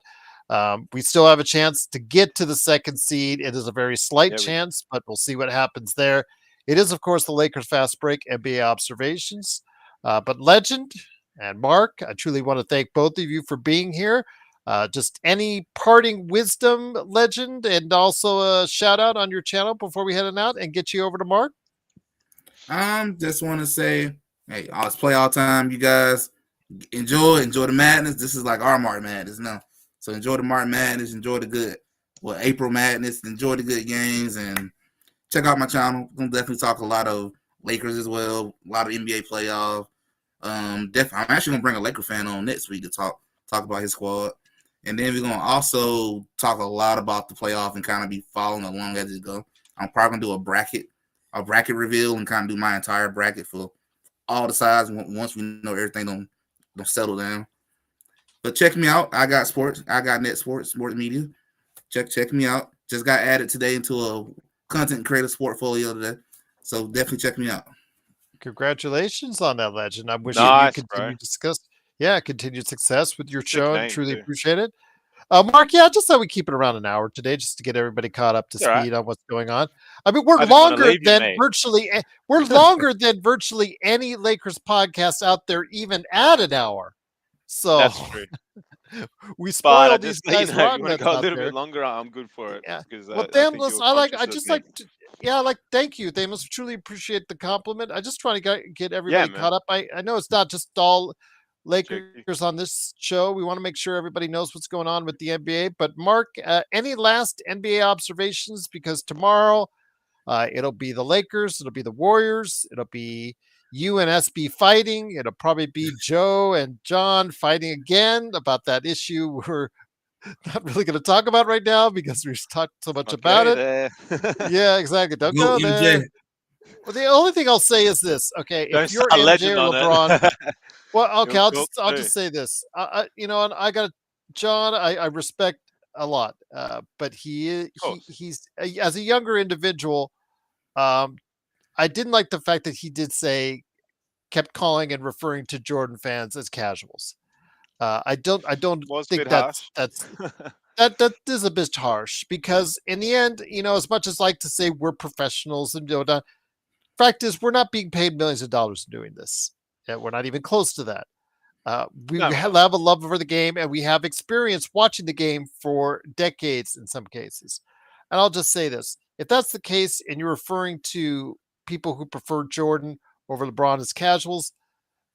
A: we still have a chance to get to the second seed. It is a very slight chance, but we'll see what happens there. It is, of course, the Lakers Fast Break NBA observations. But Legend and Mark, I truly want to thank both of you for being here. Just any parting wisdom, Legend, and also a shout out on your channel before we head on out and get you over to Mark.
C: Just want to say, hey, let's play all time. You guys enjoy the madness. This is like our March Madness now. So enjoy the March Madness, enjoy the good, April Madness, enjoy the good games, and check out my channel. I'm gonna definitely talk a lot of Lakers as well, a lot of NBA playoff. I'm actually gonna bring a Laker fan on next week to talk about his squad, and then we're gonna also talk a lot about the playoff and kind of be following along as it go. I'm probably gonna do a bracket reveal and kind of do my entire bracket for all the sides once we know everything don't settle down. But check me out. I got sports. I got net sports media. Check me out. Just got added today into a content creator portfolio today. So definitely check me out.
A: Congratulations on that, Legend. I'm wishing
B: Nice,
A: you
B: bro.
A: continued success with your show and truly
B: too.
A: appreciate it. Mark, I just thought we keep it around an hour today just to get everybody caught up to speed on what's going on. I mean, we're longer than virtually any Lakers podcast out there, even at an hour. So
B: that's true.
A: We spoiled these
B: just,
A: guys.
B: If you want to go a little bit longer, I'm good for it.
A: Yeah.
B: Because
A: well, thank you. They must truly appreciate the compliment. I just trying to get everybody caught up. I know it's not just all Lakers on this show. We want to make sure everybody knows what's going on with the NBA. But Mark, any last NBA observations? Because tomorrow it'll be the Lakers, it'll be the Warriors, it'll be you and SB fighting. It'll probably be Joe and John fighting again about that issue we're not really going to talk about right now because we've talked so much about it. Yeah, exactly. Don't go there. Well, the only thing I'll say is this. Okay, if you're MJ or LeBron, well, okay, I'll just say this. And I got John. I respect a lot, but he's as a younger individual. I didn't like the fact that he kept calling and referring to Jordan fans as casuals. I don't think that's that is a bit harsh because in the end, as much as I like to say we're professionals and fact is we're not being paid millions of dollars doing this. We're not even close to that. We
B: No,
A: have a love for the game, and we have experience watching the game for decades in some cases. And I'll just say this: if that's the case, and you're referring to people who prefer Jordan over LeBron as casuals,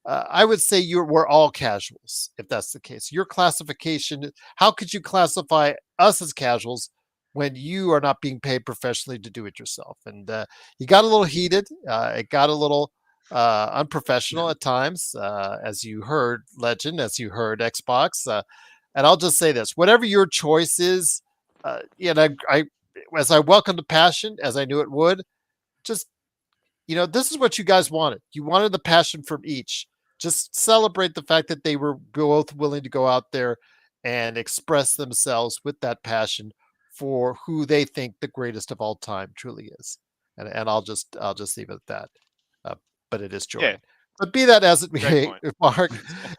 A: I would say we're all casuals. If that's the case, your classification. How could you classify us as casuals when you are not being paid professionally to do it yourself? And you got a little heated. It got a little unprofessional at times, as you heard Legend, as you heard Xbox. And I'll just say this: whatever your choice is, I as I welcome the passion as I knew it would, just this is what you guys wanted. You wanted the passion from each. Just celebrate the fact that they were both willing to go out there and express themselves with that passion for who they think the greatest of all time truly is. And I'll just leave it at that. Uh, but it is
B: yeah,
A: Jordan. But be that as it
B: great
A: may,
B: point.
A: Mark,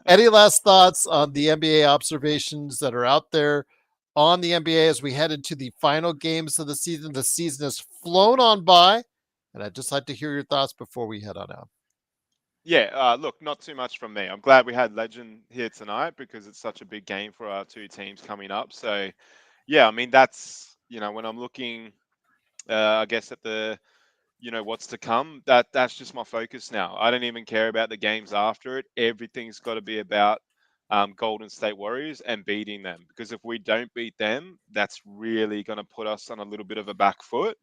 A: any last thoughts on the NBA observations that are out there on the NBA as we head into the final games of the season? The season has flown on by, and I'd just like to hear your thoughts before we head on out.
B: Yeah, look, not too much from me. I'm glad we had Legend here tonight because it's such a big game for our two teams coming up. So, yeah, I mean, that's, when I'm looking, I guess, at the, what's to come, that's just my focus now. I don't even care about the games after it. Everything's got to be about Golden State Warriors and beating them, because if we don't beat them, that's really going to put us on a little bit of a back foot.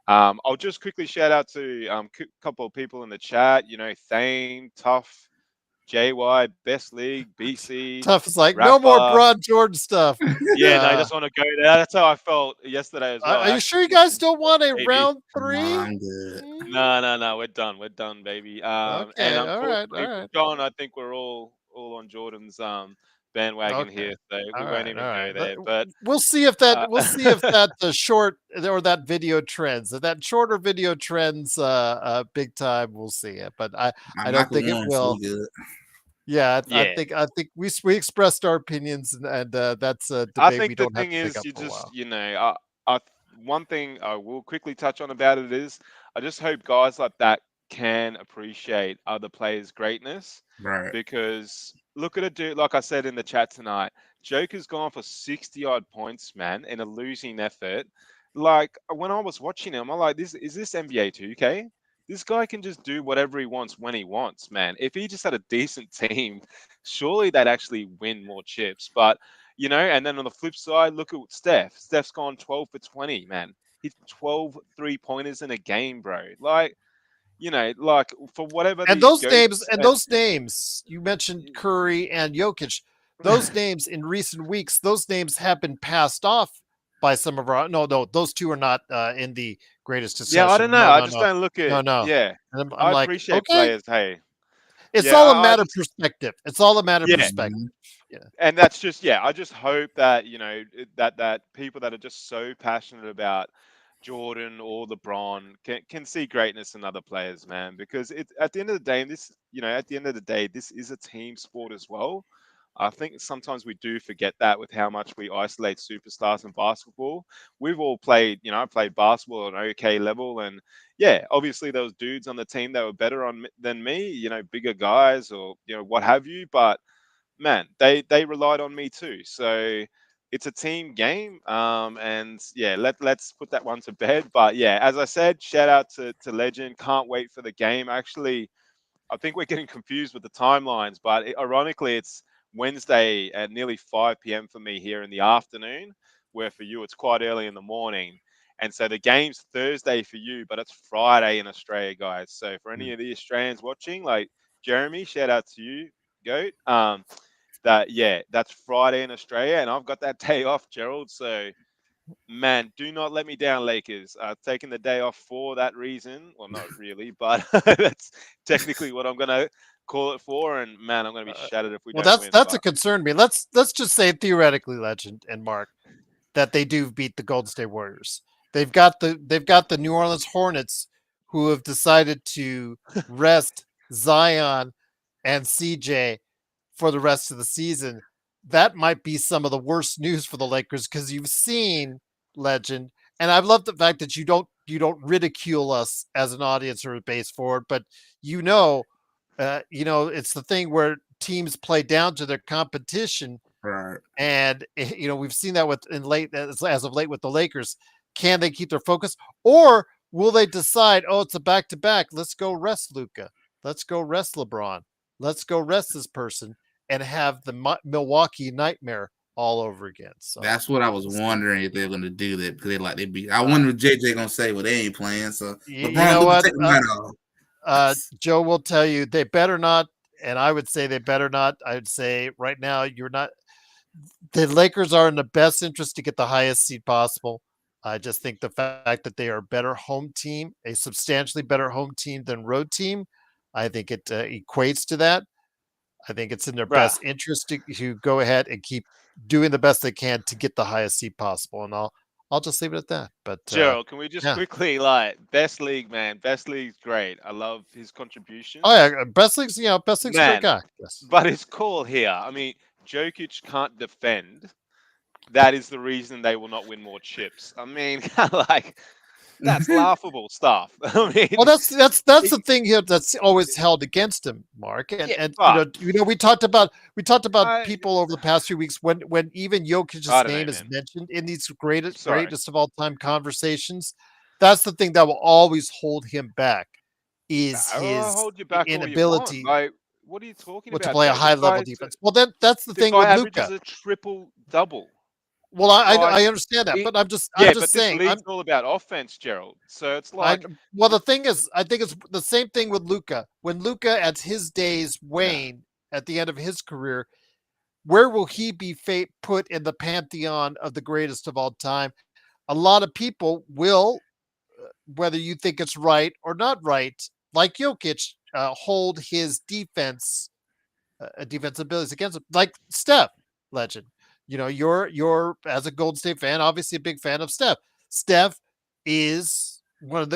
B: I'll just quickly shout out to a couple of people in the chat. Thane, Tough, JY, Best League, BC,
A: Tough is like, no more
B: Rapper.
A: Broad Jordan stuff.
B: Yeah, no, I just want to go there. That's how I felt yesterday as well.
A: Are you sure you guys don't want a
B: Maybe.
A: round
C: Nah,
A: 3?
C: I'm good.
B: No, we're done. We're done, baby. And
A: Okay, all
B: unfortunately,
A: right.
B: John, I think we're all on Jordan's bandwagon
A: Okay.
B: here, so we
A: All
B: won't
A: right,
B: even
A: all
B: go
A: right.
B: there. But
A: We'll see if that
B: uh,
A: short or that video trends. If that shorter video trends big time, we'll see it. But I
C: I'm
A: don't
C: Michael
A: think it
C: Warren, so
A: will.
C: we good.
A: Yeah,
B: yeah,
A: I think we expressed our opinions, and that's a
B: I
A: debate we
B: think the
A: don't have
B: thing
A: to pick
B: is,
A: up
B: you
A: for a
B: just,
A: while.
B: one thing I will quickly touch on about it is, I just hope guys like that can appreciate other players' greatness,
C: Right.
B: because look at a dude, like I said in the chat tonight, Joker's gone for 60 odd points, man, in a losing effort. Like, when I was watching him, I'm like, this NBA 2K? This guy can just do whatever he wants when he wants, man. If he just had a decent team, surely they'd actually win more chips. But and then on the flip side, look at Steph. Steph's gone 12 for 20, man. He's 12 3-pointers in a game, bro. Like for whatever
A: And
B: these
A: those names,
B: goats,
A: you mentioned Curry and Jokic. Those names in recent weeks, those names have been passed off by some of our. No, those two are not in the greatest
B: yeah, I don't
A: discussion.
B: know.
A: No,
B: I
A: no,
B: just
A: no,
B: don't look at,
A: no.
B: yeah.
A: And I'm
B: I
A: like,
B: appreciate
A: okay,
B: players. Hey,
A: it's
B: yeah,
A: all a
B: I
A: matter of
B: just,
A: perspective. It's all a matter of
B: yeah.
A: perspective.
C: Mhm.
A: Yeah.
B: And that's just, yeah, I just hope that that people that are just so passionate about Jordan or LeBron can see greatness in other players, man, because it at the end of the day, and this at the end of the day, this is a team sport as well. I think sometimes we do forget that with how much we isolate superstars in basketball. We've all played, I played basketball at an okay level, and yeah, obviously there was dudes on the team that were better than me, bigger guys or what have you, but man, they relied on me too. So it's a team game. And yeah, let's put that one to bed. But yeah, as I said, shout out to Legend. Can't wait for the game. Actually, I think we're getting confused with the timelines, but ironically, it's Wednesday at nearly 5 p.m. for me here in the afternoon, where for you it's quite early in the morning. And so the game's Thursday for you, but it's Friday in Australia, guys. So for any of the Australians watching, like Jeremy, shout out to you, goat. That's Friday in Australia, and I've got that day off, Gerald. So man, do not let me down, Lakers. Taking the day off for that reason. Well, not really, but that's technically what I'm gonna call it for. And man, I'm gonna be shattered if we
A: Well,
B: don't win.
A: that's a
B: But
A: concern to me. Let's just say theoretically, Legend and Mark, that they do beat the Golden State Warriors. They've got the New Orleans Hornets who have decided to rest Zion and CJ for the rest of the season. that might be some of the worst news for the Lakers because you've seen Legend, and I love the fact that you don't ridicule us as an audience or a base for it, but it's the thing where teams play down to their competition,
C: Right.
A: and we've seen that as of late with the Lakers. Can they keep their focus, or will they decide, oh, it's a back to back? Let's go rest Luka. Let's go rest LeBron. Let's go rest this person and have the Milwaukee nightmare all over again. So
C: that's what I was wondering if they're going to do that because I wonder if JJ going to say, well, they ain't playing. So
A: you
C: LeBron
A: know what?
C: take the night off.
A: Joe will tell you they better not, and I would say they better not. I would say right now you're not. The Lakers are in the best interest to get the highest seed possible. I just think the fact that they are a better home team, a substantially better home team than road team, I think it equates to that. I think it's in their
B: Bruh.
A: best interest to go ahead and keep doing the best they can to get the highest seed possible. And I'll just leave it at that. But
B: Gerald, can we just quickly best league, man? Best league's great. I love his contribution.
A: Oh yeah, best league's a great guy. Yes.
B: But his call here, I mean, Jokic can't defend. That is the reason they will not win more chips. I mean, that's laughable stuff. I mean,
A: well, that's the thing here that's always held against him, Mark. And we talked about people over the past few weeks when even Jokic's name is mentioned in these greatest of all time conversations. That's the thing that will always hold him back is his inability.
B: What are you talking about?
A: To play a high level defense. Well, then that's the thing
B: with
A: Luka.
B: Averages a triple double.
A: Well, I understand that, but I'm just saying.
B: This league's all about offense, Gerald. So it's like,
A: the thing is, I think it's the same thing with Luka. When Luka, at his days wane at the end of his career, where will he be put in the pantheon of the greatest of all time? A lot of people will, whether you think it's right or not right, like Jokic, hold his defense, defensive abilities against him, like Steph, Legend. You're as a Golden State fan, obviously a big fan of Steph. Steph is one of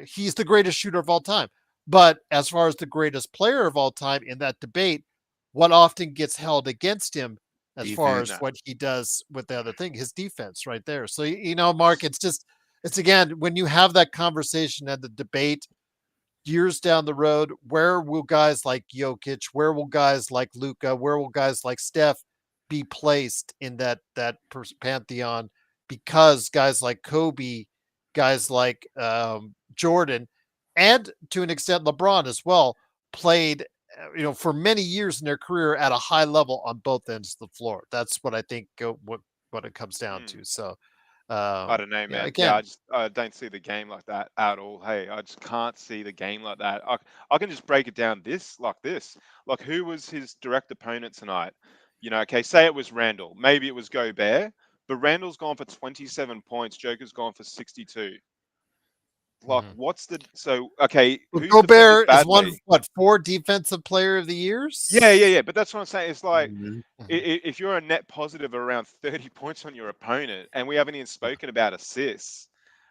A: he's the greatest shooter of all time. But as far as the greatest player of all time in that debate, what often gets held against him as far as what he does with the other thing, his defense right there. So, Mark, it's again, when you have that conversation and the debate years down the road, where will guys like Jokic, where will guys like Luka, where will guys like Steph be placed in that pantheon? Because guys like Kobe, guys like Jordan, and to an extent LeBron as well, played for many years in their career at a high level on both ends of the floor. That's what I think what it comes down to. So
B: I don't know, man. Again, I don't see the game like that at all. Hey, I just can't see the game like that. I can just break it down like this. Like, who was his direct opponent tonight? Okay, say it was Randall. Maybe it was Gobert, but Randall's gone for 27 points. Joker's gone for 62. Like, okay.
A: Gobert is won 4 defensive player of the years?
B: Yeah. But that's what I'm saying. It's like, if you're a net positive around 30 points on your opponent, and we haven't even spoken about assists,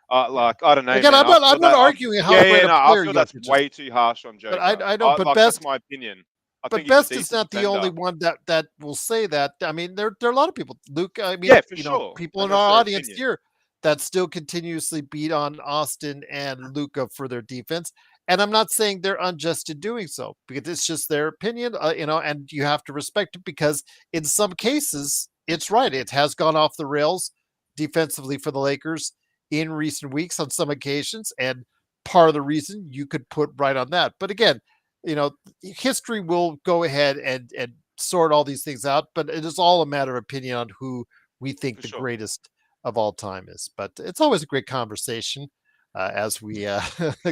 B: I don't know.
A: Again,
B: man,
A: I'm not arguing how great a player.
B: I feel that's way too harsh on Joker.
A: But I know, but
B: that's my opinion.
A: But Best is not the only one that will say that. I mean, there are a lot of people. Luke, I mean,
B: sure.
A: People in our audience here that still continuously beat on Austin and Luka for their defense. And I'm not saying they're unjust in doing so, because it's just their opinion, and you have to respect it, because in some cases, it's right. It has gone off the rails defensively for the Lakers in recent weeks on some occasions. And part of the reason you could put right on that. But again, history will go ahead and sort all these things out, but it is all a matter of opinion on who we think greatest of all time is. But it's always a great conversation as we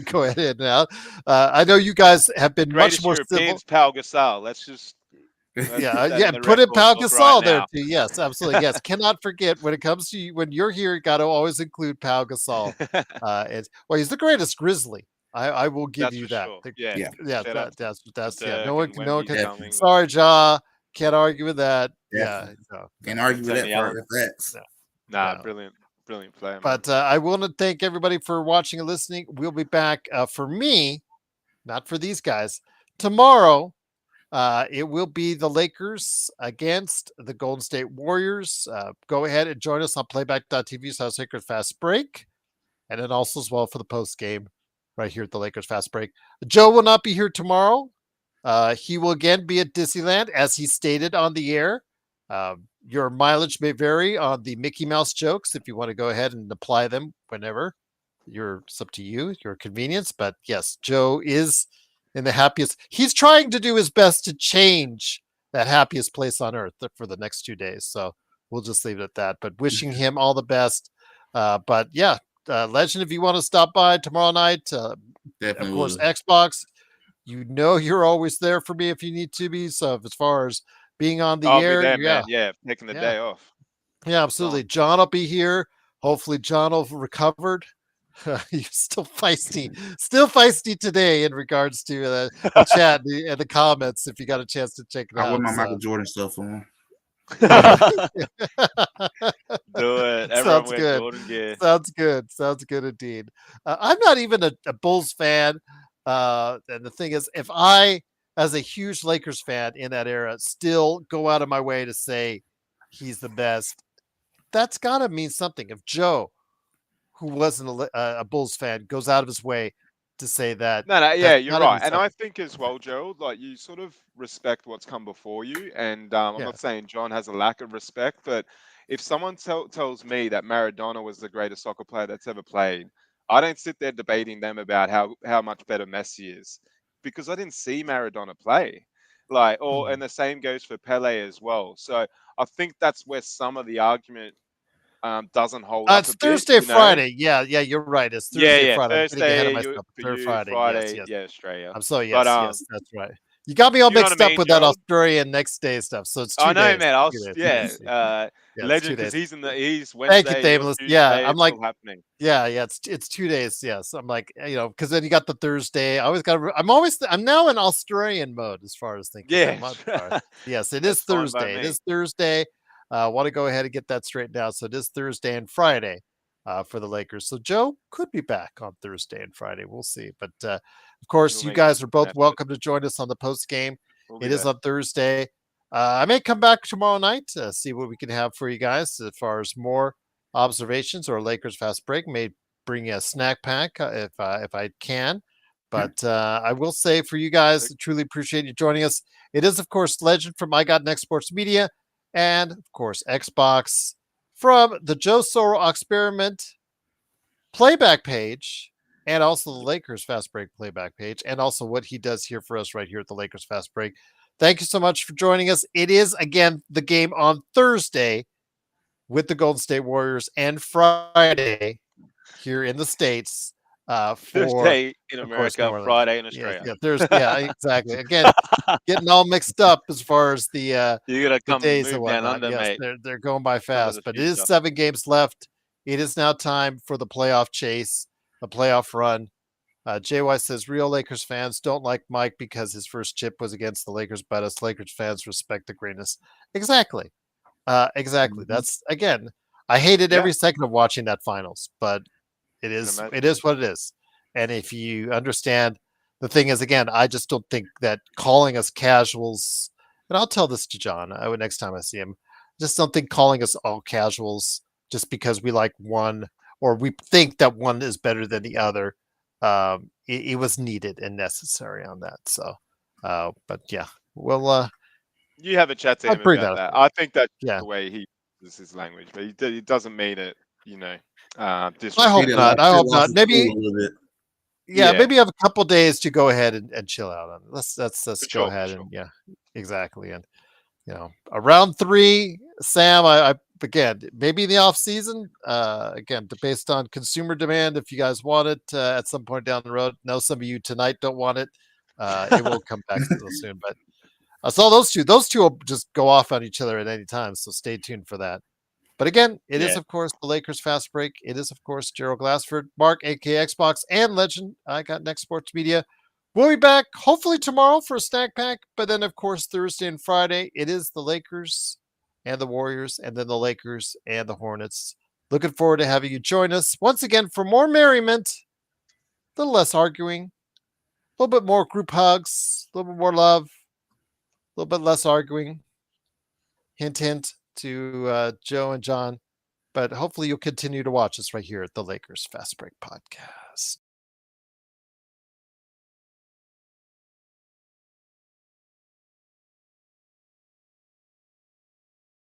A: go ahead now. I know you guys have been much more civil.
B: Pau Gasol. Let's just
A: put in Pau Gasol there too. Yes, absolutely. Yes, cannot forget when it comes to when you're here, you got to always include Pau Gasol. He's the greatest Grizzly. I will give you that.
B: Sure.
A: That's No one can. Sorry, Ja. Can't argue with that.
C: No. Can't argue with that. Facts.
B: Brilliant player.
A: But I want to thank everybody for watching and listening. We'll be back for me, not for these guys, tomorrow It will be the Lakers against the Golden State Warriors. Go ahead and join us on playback.tv/Lakers Fast Break. And then also as well for the post game right here at the Lakers Fast Break. Joe will not be here tomorrow. He will again be at Disneyland, as he stated on the air. Your mileage may vary on the Mickey Mouse jokes if you want to go ahead and apply them whenever. It's up to you, your convenience. But yes, Joe is in the happiest. He's trying to do his best to change that happiest place on earth for the next 2 days. So we'll just leave it at that. But wishing him all the best. But yeah, Legend, if you want to stop by tomorrow night, of course, Xbox. You're always there for me if you need to be. So as far as being on the
B: I'll
A: air,
B: be there,
A: yeah,
B: man. Yeah, taking the day off.
A: Yeah, absolutely. John will be here. Hopefully, John will have recovered. You're still feisty today in regards to the chat and the comments. If you got a chance to check it out,
C: I wear my Michael Jordan stuff on.
B: Do it. Everyone
A: Sounds
B: wear
A: good.
B: Jordan gear.
A: Sounds good indeed. I'm not even a Bulls fan. And the thing is, if I, as a huge Lakers fan in that era, still go out of my way to say he's the best, that's got to mean something. If Joe, who wasn't a Bulls fan, goes out of his way to say that.
B: No, yeah, you're right. And I think as well, Joe, like you sort of respect what's come before you. And I'm not saying John has a lack of respect, but if someone tells me that Maradona was the greatest soccer player that's ever played, I don't sit there debating them about how much better Messi is, because I didn't see Maradona play. And the same goes for Pele as well. So I think that's where some of the argument doesn't hold up
A: It's
B: a
A: Thursday,
B: bit,
A: Friday. Yeah, you're right. It's Thursday, Friday. I'm getting ahead of
B: Thursday
A: myself.
B: for
A: Third
B: you,
A: Friday.
B: Friday,
A: Yes.
B: Australia.
A: I'm so
B: But
A: yes, that's right. You got me all
B: you know what
A: mixed
B: I
A: up
B: mean,
A: with that
B: Gerald?
A: Australian next day stuff. So it's 2
B: I know,
A: days.
B: man.
A: 2 days.
B: Yeah,
A: it's 2
B: Legend, because
A: days.
B: he's
A: Thank you,
B: Wednesday, you're
A: Thameless. Yeah,
B: Tuesday.
A: I'm
B: It's
A: like,
B: all happening.
A: yeah, it's 2 days. Yes, I'm like, because then you got the Thursday. I always got. I'm now in Australian mode as far as thinking.
B: Yeah.
A: Yes, it is
B: That's fine by
A: Thursday. It
B: me.
A: is Thursday. Want to go ahead and get that straightened out. So it is Thursday and Friday for the Lakers. So Joe could be back on Thursday and Friday. We'll see. But of course,
B: We'll
A: you
B: make
A: guys are
B: an
A: both
B: effort.
A: welcome to join us on the post game.
B: We'll be
A: It is
B: there.
A: on Thursday. I may come back tomorrow night, see what we can have for you guys as far as more observations or Lakers fast break. May bring a snack pack if I can. But I will say for you guys, truly appreciate you joining us. It is, of course, Legend from I Got Next Sports Media, and of course, Xbox from the Joe Soro Experiment playback page, and also the Lakers Fast Break playback page, and also what he does here for us right here at the Lakers Fast Break. Thank you so much for joining us. It is, again, the game on Thursday with the Golden State Warriors, and Friday here in the States for
B: Thursday in
A: of course,
B: America,
A: New Orleans.
B: Friday in
A: Yes,
B: Australia.
A: yeah, Thursday. Yeah, exactly. Again, getting all mixed up as far as
B: You gotta
A: the
B: come
A: days and
B: move down
A: whatnot.
B: under,
A: Yes,
B: mate.
A: they're going by
B: Come to
A: fast,
B: the
A: but it is
B: future.
A: 7 games left. It is now time for the playoff chase, the playoff run. JY says real Lakers fans don't like Mike because his first chip was against the Lakers, but us Lakers fans respect the greatness. Exactly. Exactly. That's, again, I hated every second of watching that finals, but it is what it is. And if you understand, the thing is, again, I just don't think that calling us casuals, and I'll tell this to John next time I see him, just don't think calling us all casuals just because we like one or we think that one is better than the other. It was needed and necessary on that. So, but yeah, well,
B: you have a chat to him about that. I think that's the way he uses his language, but he doesn't mean it,
A: I hope not. I hope not. Maybe, maybe have a couple days to go ahead and chill out on it. Let's go ahead and exactly. And around 3, Sam, I again, maybe in the off season, again, based on consumer demand, if you guys want it at some point down the road. No, some of you tonight don't want it. It will come back real soon, but I saw those two will just go off on each other at any time. So stay tuned for that. But again, it is, of course, the Lakers Fast Break. It is, of course, Gerald Glassford, Mark, aka Xbox, and Legend. I Got Next Sports Media. We'll be back hopefully tomorrow for a snack pack. But then, of course, Thursday and Friday, it is the Lakers and the Warriors, and then the Lakers and the Hornets. Looking forward to having you join us once again for more merriment, a little less arguing, a little bit more group hugs, a little bit more love, little bit less arguing. Hint, hint to Joe and John. But hopefully you'll continue to watch us right here at the Lakers Fast Break Podcast.